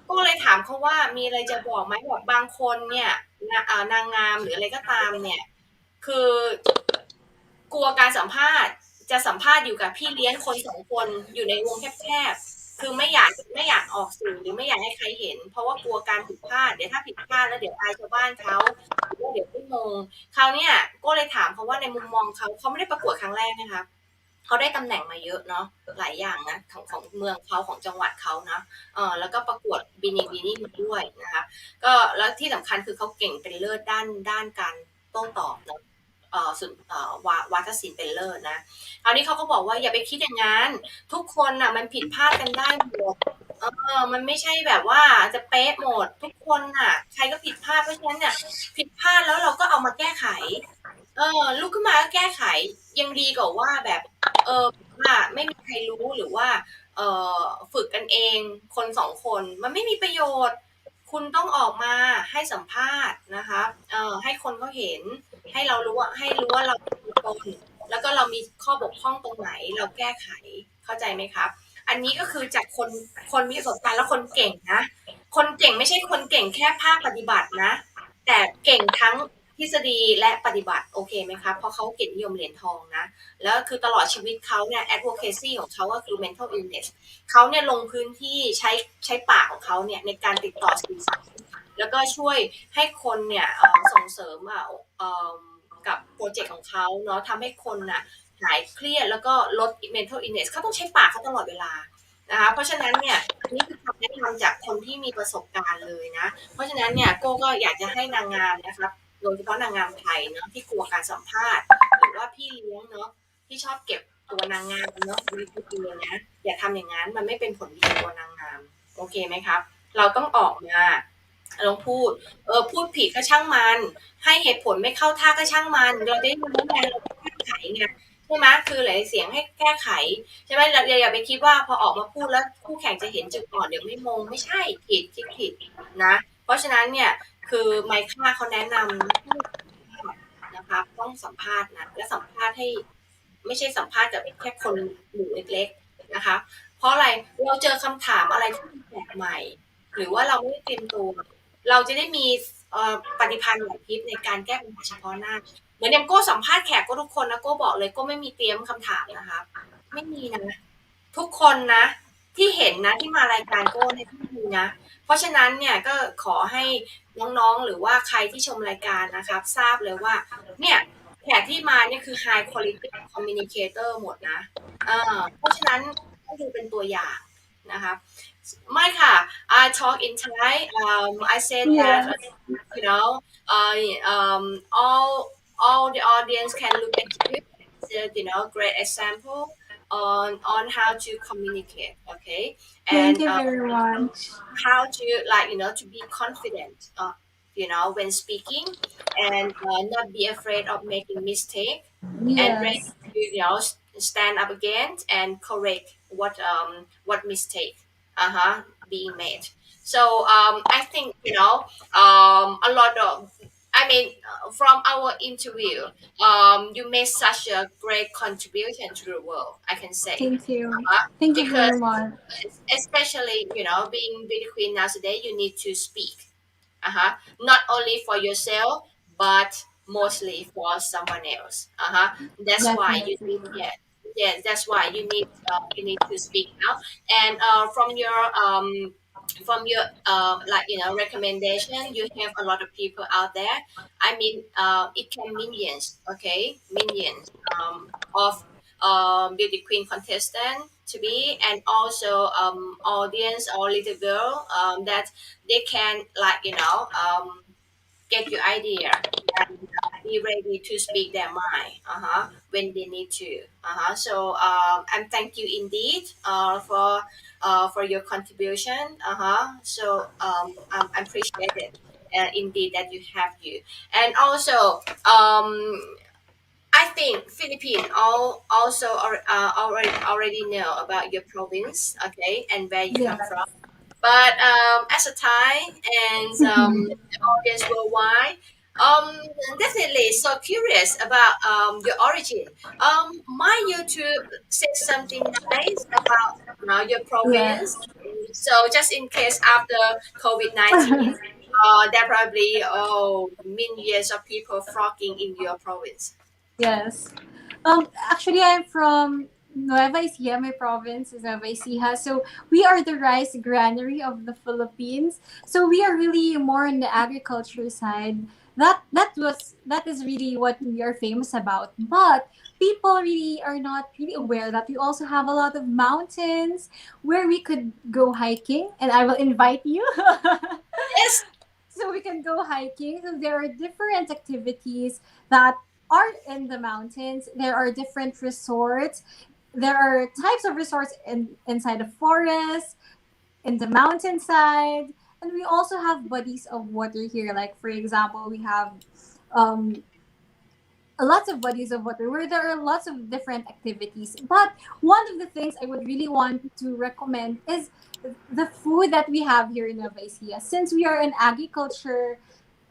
ก็เลยถามเขาว่ามีอะไรจะบอกไหมแบบบางคนเนี่ยนางงามหรืออะไรก็ตามเนี่ยคือกลัวการสัมภาษณ์จะสัมภาษณ์อยู่กับพี่เลี้ยงคนสองคนอยู่ในวงแคบๆคือไม่อยากออกสื่อหรือไม่อยากให้ใครเห็นเพราะว่ากลัวการผิดพลาดเดี๋ยวถ้าผิดพลาดแล้วเดี๋ยวอายชาวบ้านเขาหรือว่าเดี๋ยวไม่มงคราวเนี้ยก็เลยถามเขาว่าในมุมมองเขาไม่ได้ประกวดครั้งแรกนะคะเขาได้ตำแหน่งมาเยอะเนาะหลายอย่างนะของเมืองเขาของจังหวัดเขานะแล้วก็ประกวดบินี่มาด้วยนะคะก็แล้วที่สำคัญคือเขาเก่งเป็นเลิศด้านการโต้ตอบเนาะสุดวาทศิลป์เป็นเลิศนะคราวนี้เขาก็บอกว่าอย่าไปคิดอย่างนั้นทุกคนน่ะมันผิดพลาดกันได้หมดมันไม่ใช่แบบว่าจะเป๊ะหมดทุกคนน่ะใครก็ผิดพลาดเพราะฉะนั้นเนี่ยผิดพลาดแล้วเราก็เอามาแก้ไขลุกขึ้นมาก็แก้ไขยังดีกว่าว่าแบบว่าไม่มีใครรู้หรือว่าเอ่ฝึกกันเองคนสองคนมันไม่มีประโยชน์คุณต้องออกมาให้สัมภาษณ์นะคะให้คนเขาเห็นให้รู้ว่าเราเป็นตัวตนแล้วก็เรามีข้อบกพร่องตรงไหนเราแก้ไขเข้าใจไหมครับอันนี้ก็คือจากคนมีประสบการณ์และคนเก่งนะคนเก่งไม่ใช่คนเก่งแค่ภาคปฏิบัตินะแต่เก่งทั้งทฤษฎีและปฏิบัติโอเคไหมครับเพราะเขาเกียรตินิยมเหรียญทองนะแล้วคือตลอดชีวิตเขาเนี่ย advocacy ของเขาก็คือ mental illness เขาเนี่ยลงพื้นที่ใช้ปากของเขาเนี่ยในการติดต่อสื่อสารแล้วก็ช่วยให้คนเนี่ยส่งเสริมกับโปรเจกต์ของเขาเนาะทำให้คนน่ะหายเครียดแล้วก็ลด mental illness เขาต้องใช้ปากเขาตลอดเวลานะคะเพราะฉะนั้นเนี่ยนี่คือคำแนะนำจากคนที่มีประสบการณ์เลยนะเพราะฉะนั้นเนี่ยก็อยากจะให้นางงามนะครับโดยเฉพาะนางงามไทยเนาะที่กลัวการสัมภาษณ์หรือว่าพี่เลี้ยงเนาะที่ชอบเก็บตัวนางงามเนาะไว้ตัวเองนะอย่าทำอย่างนั้นมันไม่เป็นผลดีตัวนางงามโอเคไหมครับเราต้องออกมาลองพูดพูดผิดก็ช่างมันให้เหตุผลไม่เข้าท่าก็ช่างมันเราได้รู้ไงเราแก้ไขไงใช่ไหมคือหลายเสียงให้แก้ไขใช่ไหมเราอย่าไปคิดว่าพอออกมาพูดแล้วคู่แข่งจะเห็นจุดอ่อนเดี๋ยวไม่มงไม่ใช่ผิดคิดผิดนะเพราะฉะนั้นเนี่ยคือไมค่าเขาแนะนำนะคะต้องสัมภาษณ์นะและสัมภาษณ์ให้ไม่ใช่สัมภาษณ์กับแค่คนหมู่เล็กๆนะคะเพราะอะไรเราเจอคำถามอะไรที่แปลกใหม่หรือว่าเราไม่ได้เตรียมตัวเราจะได้มีปฏิภาณไหวพริบในการแก้ปัญหาเฉพาะหน้าเหมือนอย่างโก้สัมภาษณ์แขกก็ทุกคนนะโก้บอกเลยโก้ไม่มีเตรียมคำถามนะคะไม่มีนะทุกคนนะที่เห็นนะที่มารายการโก้เนี่ยไม่มีนะเพราะฉะนั้นเนี่ยก็ขอให้น้องๆหรือว่าใครที่ชมรายการนะครับทราบเลยว่าเนี่ยแขกที่มาเนี่ยคือ high quality communicator หมดนะเพราะฉะนั้นก็ดูเป็นตัวอย่าง นะคะ Maica, I talk in Thai. I said that Yes. you know, all the audience can look at you. It's a, great example on how to communicate. Okay, and Thank you very much. how to to be confident when speaking, and not be afraid of making mistake, and ready Yes. to stand up again and correct what mistake being made. So I think a lot of, I mean, from our interview, you made such a great contribution to the world, I can say. Thank you. uh Thank you because very much. especially being beauty queen nowadays, you need to speak, not only for yourself but mostly for someone else. That's why you Definitely. need, yeah, yeah, that's why you need to speak out. And from your recommendation, you have a lot of people out there. I mean, it can millions, okay, millions of beauty queen contestant to be, and also audience or little girl that they can get your idea and be ready to speak their mind when they need to. So and thank you indeed for your contribution. I appreciate it indeed that you have you. And also I think Philippines already know about your province, okay, and where you come from. Yes. But as a Thai and audience worldwide, um, definitely so curious about your origin. My YouTube said something nice about your province. Yes. So just in case after COVID-19, there probably millions of people flocking in your province. Yes. Actually, I'm from Nueva Ecija. My province is Nueva Ecija. So we are the rice granary of the Philippines. So we are really more on the agriculture side. That is really what we are famous about. But people really are not really aware that we also have a lot of mountains where we could go hiking, and I will invite you. Yes. So we can go hiking. So there are different activities that are in the mountains. There are different resorts. There are types of resorts inside the forest, in the mountainside, and we also have bodies of water here. Like for example, we have um, lots of bodies of water where there are lots of different activities. But one of the things I would really want to recommend is the food that we have here in Nueva Ecija. Since we are an agriculture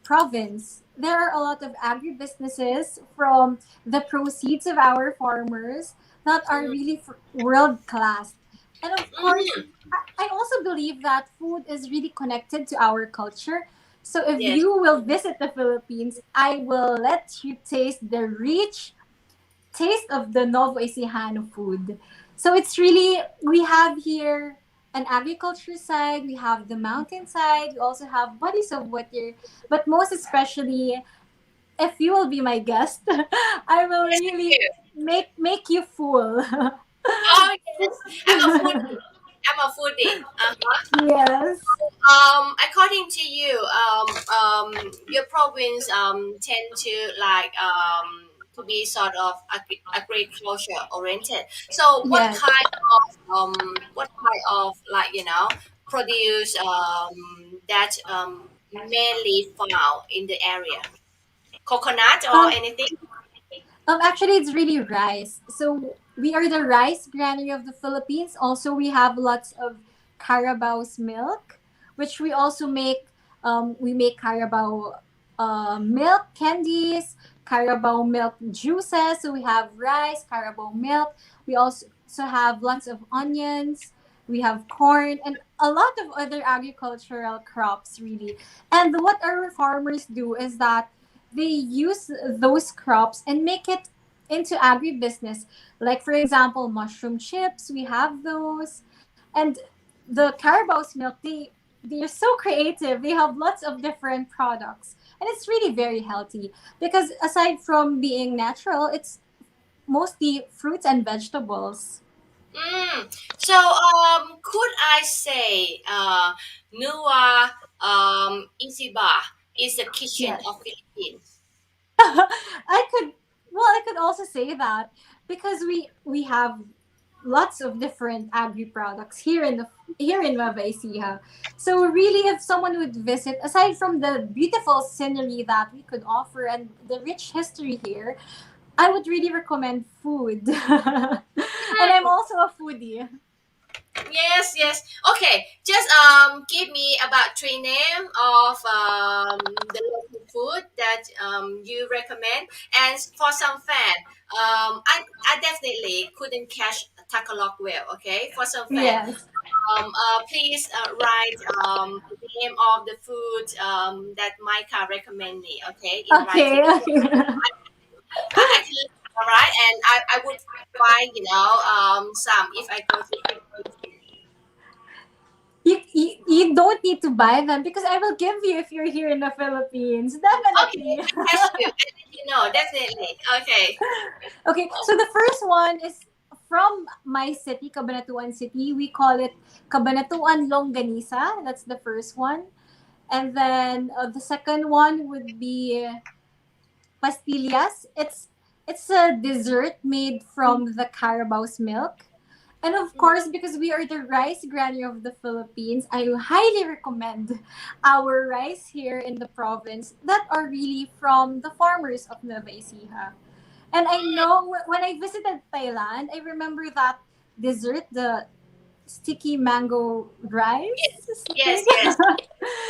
province, there are a lot of agribusinesses from the proceeds of our farmers that are really world class. And of course, Mhm. I also believe that food is really connected to our culture. So if Yes. you will visit the Philippines, I will let you taste the rich taste of the Novo Ecijano food. So it's really, we have here an agriculture side, we have the mountain side, we also have bodies of water, but most especially, if you will be my guest, I will Yes, thank really you. make you full. Oh yes, I'm a foodie. I'm a foodie. Yes, According to you, your province tend to to be sort of agriculture oriented. So yes. what kind of produce that mainly found in the area? Coconut or Um, anything? Actually, it's really rice. So we are the rice granary of the Philippines. Also, we have lots of Carabao's milk, which we also make. We make Carabao milk candies, Carabao milk juices. So we have rice, Carabao milk. We also have lots of onions. We have corn and a lot of other agricultural crops, really. And what our farmers do is that they use those crops and make it into agribusiness. Like for example, mushroom chips, we have those. And the Carabao's milk, they're so creative. They have lots of different products. And it's really very healthy because aside from being natural, it's mostly fruits and vegetables. So, could I say, Nueva Ecija is the kitchen Yes. of Philippines? I could, well, I could also say that because we have lots of different agri products here in Nueva Ecija. So really, if someone would visit, aside from the beautiful scenery that we could offer and the rich history here, I would really recommend food. And I'm also a foodie. Yes, yes. Okay, just give me about three name of the local food that you recommend. And for some fan, I definitely couldn't catch Tagalog well. Okay, for some fan, Yes. please write the name of the food that Micah recommend me. Okay, in Okay. writing. I can all right, and I would buy some if I go to Philippines. You don't need to buy them because I will give you if you're here in the Philippines. Okay, Definitely. I catch you. I let you know, definitely. Okay. Okay, so the first one is from my city, Cabanatuan City. We call it Cabanatuan Longganisa. That's the first one. And then the second one would be pastillas. It's a dessert made from the Carabao's milk. And of Mhm. course, because we are the rice granny of the Philippines, I highly recommend our rice here in the province that are really from the farmers of Nueva Ecija. And I know when I visited Thailand, I remember that dessert, the sticky mango rice Yes, thing. yes, yes.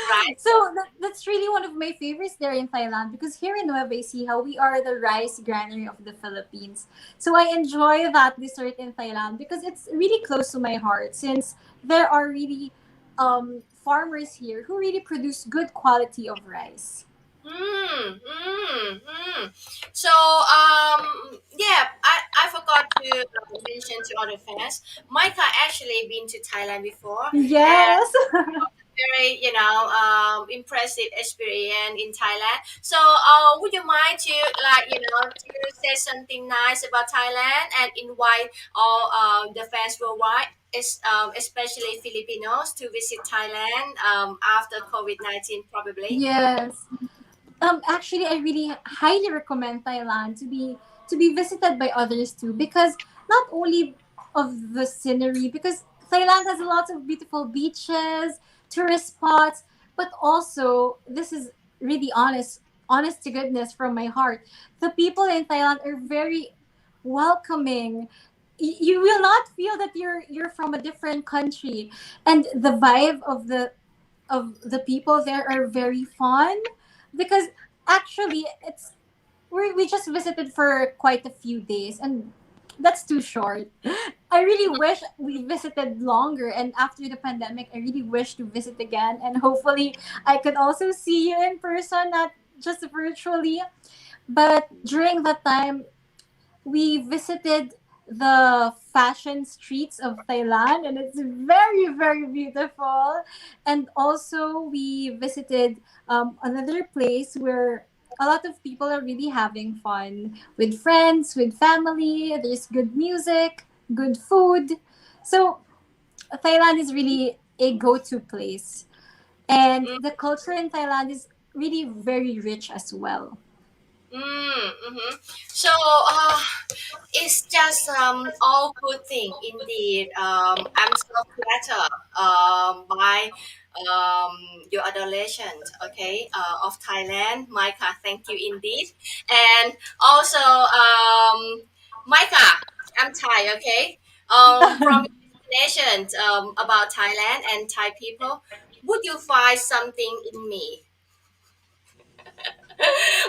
Right. So that's really one of my favorites there in Thailand because here in Nueva Ecija, we are the rice granary of the Philippines. So I enjoy that dessert in Thailand because it's really close to my heart since there are really farmers here who really produce good quality of rice. So, yeah, I forgot to mention to other fans. Micah actually been to Thailand before, and Yes. very, impressive experience in Thailand. So, would you mind to to say something nice about Thailand and invite all the fans worldwide, especially Filipinos, to visit Thailand after COVID-19 probably? Yes. Actually, I really highly recommend Thailand to be visited by others too, because not only of the scenery, because Thailand has a lot of beautiful beaches, tourist spots, but also this is really honest to goodness from my heart. The people in Thailand are very welcoming. You will not feel that you're from a different country, and the vibe of the people there are very fun because actually we just visited for quite a few days and that's too short. I really wish we visited longer, and after the pandemic I really wish to visit again, and hopefully I could also see you in person, not just virtually. But during that time we visited the fashion streets of Thailand, and it's very, very beautiful. And also, we visited another place where a lot of people are really having fun with friends, with family. There's good music, good food. So, Thailand is really a go to place. And the culture in Thailand is really very rich as well. Mm-hmm. So, it's just all good thing indeed. I'm so flattered by your adulation, okay, of Thailand, Micah. Thank you indeed, and also Micah, I'm Thai, okay. From your explanations about Thailand and Thai people, would you find something in me?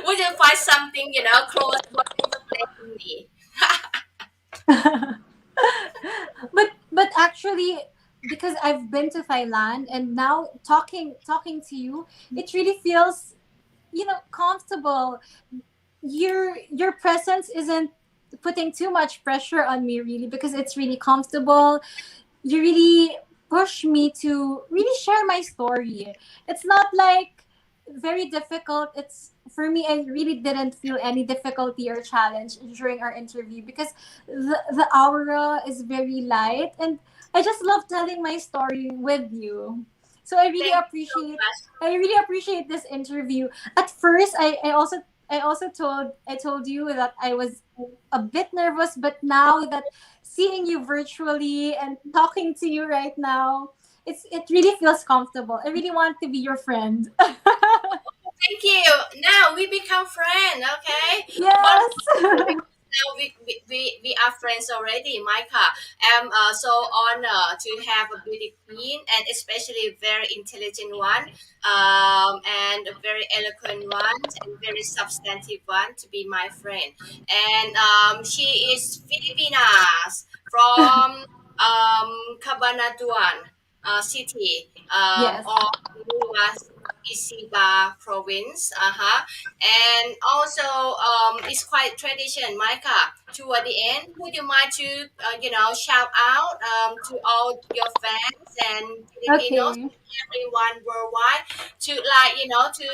Would you find something close what you explained to me? But actually, because I've been to Thailand and now talking to you, it really feels, comfortable. Your presence isn't putting too much pressure on me really, because it's really comfortable. You really push me to really share my story. It's not like very difficult. It's for me. I really didn't feel any difficulty or challenge during our interview because the aura is very light, and I just love telling my story with you. So Thank you so much. I really appreciate this interview. At first, I also told you that I was a bit nervous, but now that seeing you virtually and talking to you right now, it really feels comfortable. I really want to be your friend. Thank you. Now we become friends, okay? But Yes. now we are friends already, Micah. I'm so honored to have a beauty queen, and especially a very intelligent one, and a very eloquent one, and very substantive one to be my friend. And she is Filipinas from Cabanatuan City Yes. of Nueva Ecija province. Uh-huh. And also, it's quite tradition, Micah. Toward the end, would you mind to, shout out to all your fans and Filipinos, Okay. everyone worldwide, to like, to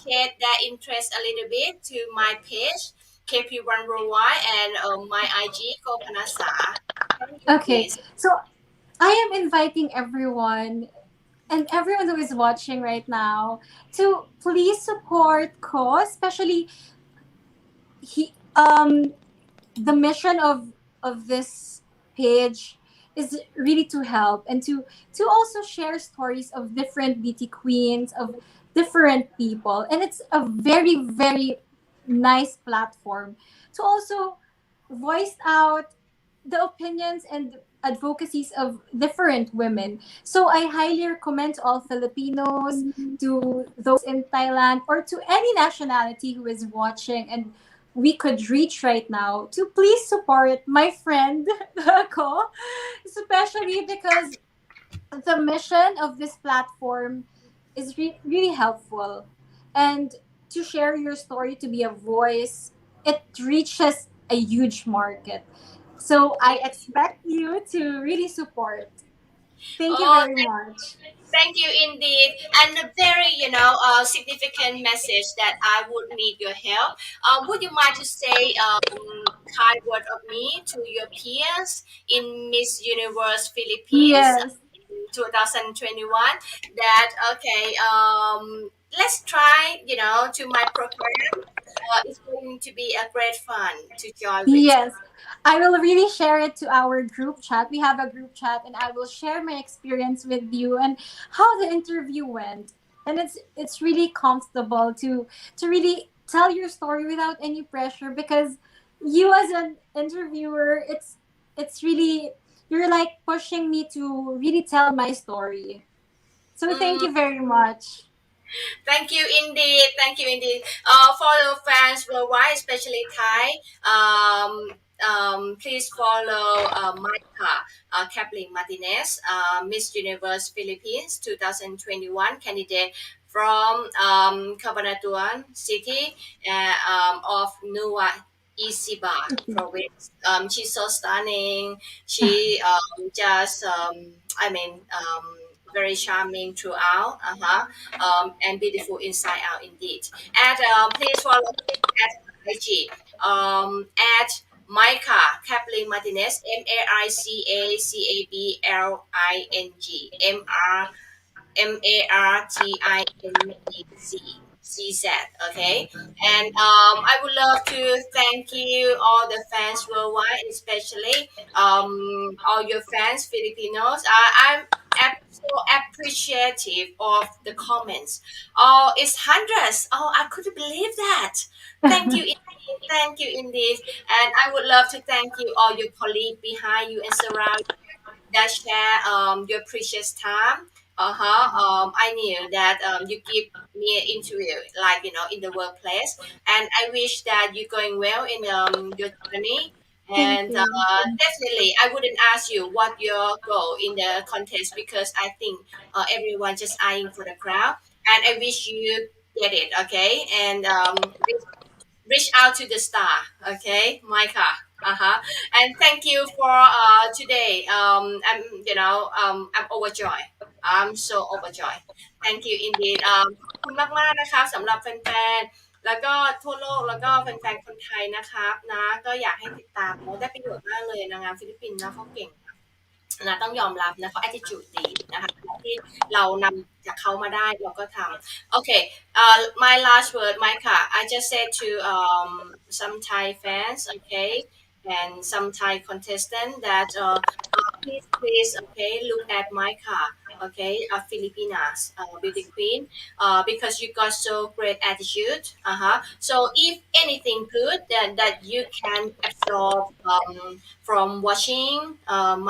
share their interest a little bit to my page, KP1 Worldwide, and my IG, Kopanasa. Can you Okay. please? So I am inviting everyone and everyone who is watching right now to please support Ko, especially he the mission of this page is really to help and to also share stories of different beauty queens of different people, and it's a very very nice platform to also voice out the opinions and advocacies of different women. So I highly recommend to all Filipinos, to those in Thailand, or to any nationality who is watching and we could reach right now to please support my friend Ko, especially because the mission of this platform is really helpful, and to share your story, to be a voice, it reaches a huge market. So I expect you to really support. Thank you Oh, very much. thank you indeed. And a very, significant message that I would need your help. Would you mind to say kind word of me to your peers in Miss Universe Philippines Yes. 2021 that, okay, let's try, to my program. It's going to be a great fun to join with. Yes, I will really share it to our group chat. We have a group chat, and I will share my experience with you and how the interview went. And it's really comfortable to really tell your story without any pressure because you as an interviewer, it's really you're like pushing me to really tell my story. So thank Mm, you very much. thank you indeed. Thank you indeed. For the fans worldwide, especially Thai, please follow Maica Kathleen Martinez, Miss Universe Philippines 2021 candidate from Cabanatuan City of Nueva Ecija province. She's so stunning. She just, very charming throughout. Uh-huh, and beautiful inside out indeed. And please follow at IG at Maica Kathleen Martinez, MAICACABLINGMARTINEZCZ. Okay, and I would love to thank you all the fans worldwide, especially all your fans Filipinos. I'm so appreciative of the comments. Oh, it's hundreds. Oh, I couldn't believe that. Thank you. Thank you indeed. And I would love to thank you, all your colleagues behind you and surround that share your precious time. I knew that you give me an interview, like in the workplace, and I wish that you're going well in your journey. Thank And you. definitely, I wouldn't ask you what your goal in the contest because I think everyone just eyeing for the crowd, and I wish you get it. Okay, and reach out to the star. Okay, Micah. Uh-huh. And thank you for today. I'm overjoyed. I'm so overjoyed thank you indeed ขอบคุณมากๆนะคะสำหรับแฟนๆแล้วก็ทั่วโลกแล้วก็แฟนๆคนไทยนะครับนะก็อยากให้ติดตามเนาะได้ประโยชน์มากเลยนางงามฟิลิปปินส์เนาะเขาเก่งนะต้องยอมรับนะเขา attitude ดีนะคะที่เรานำจากเขามาได้เราก็ทำ okay my last word Micah I just said to some Thai fans okay and some Thai contestant that please okay look at Micah okay Filipinas beauty queen because you got so great attitude so if anything good then that you can absorb from watching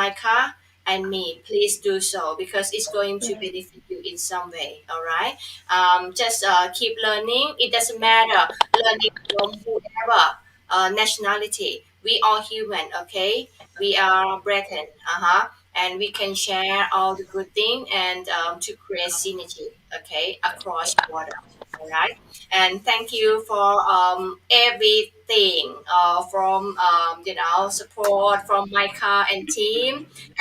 Micah and me, please do so because it's going to Yes. benefit you in some way. All right. Just keep learning. It doesn't matter learning from whoever nationality. We are human. Okay. We are brethren. And we can share all the good thing and to create synergy. Okay, across border. All right. And thank you for everything from support from Micah and team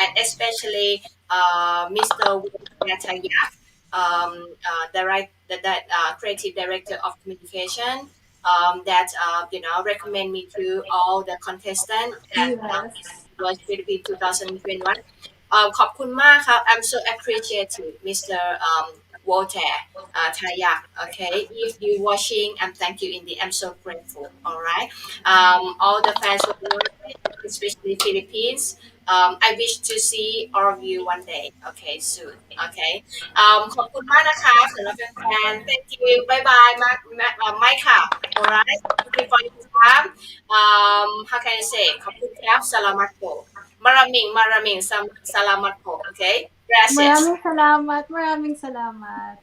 and especially Mr. Nataya, creative director of communication, that recommend me to all the contestants at Yes. was Philippines 2021. ขอบคุณมากครับ I'm so appreciative Mr. Walter Tayak okay if you watching thank you indeed I'm so grateful all right all the fans worldwide especially Philippines I wish to see all of you one day okay soon okay ขอบคุณมากนะคะสำหรับแฟนๆ thank you bye bye มาไม่ค่ะ alright thank you for your time how can I say ขอบคุณครับ selamat po maraming salamat po okay gracias Maraming salamat. Maraming salamat.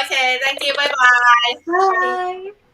okay thank you bye bye Bye!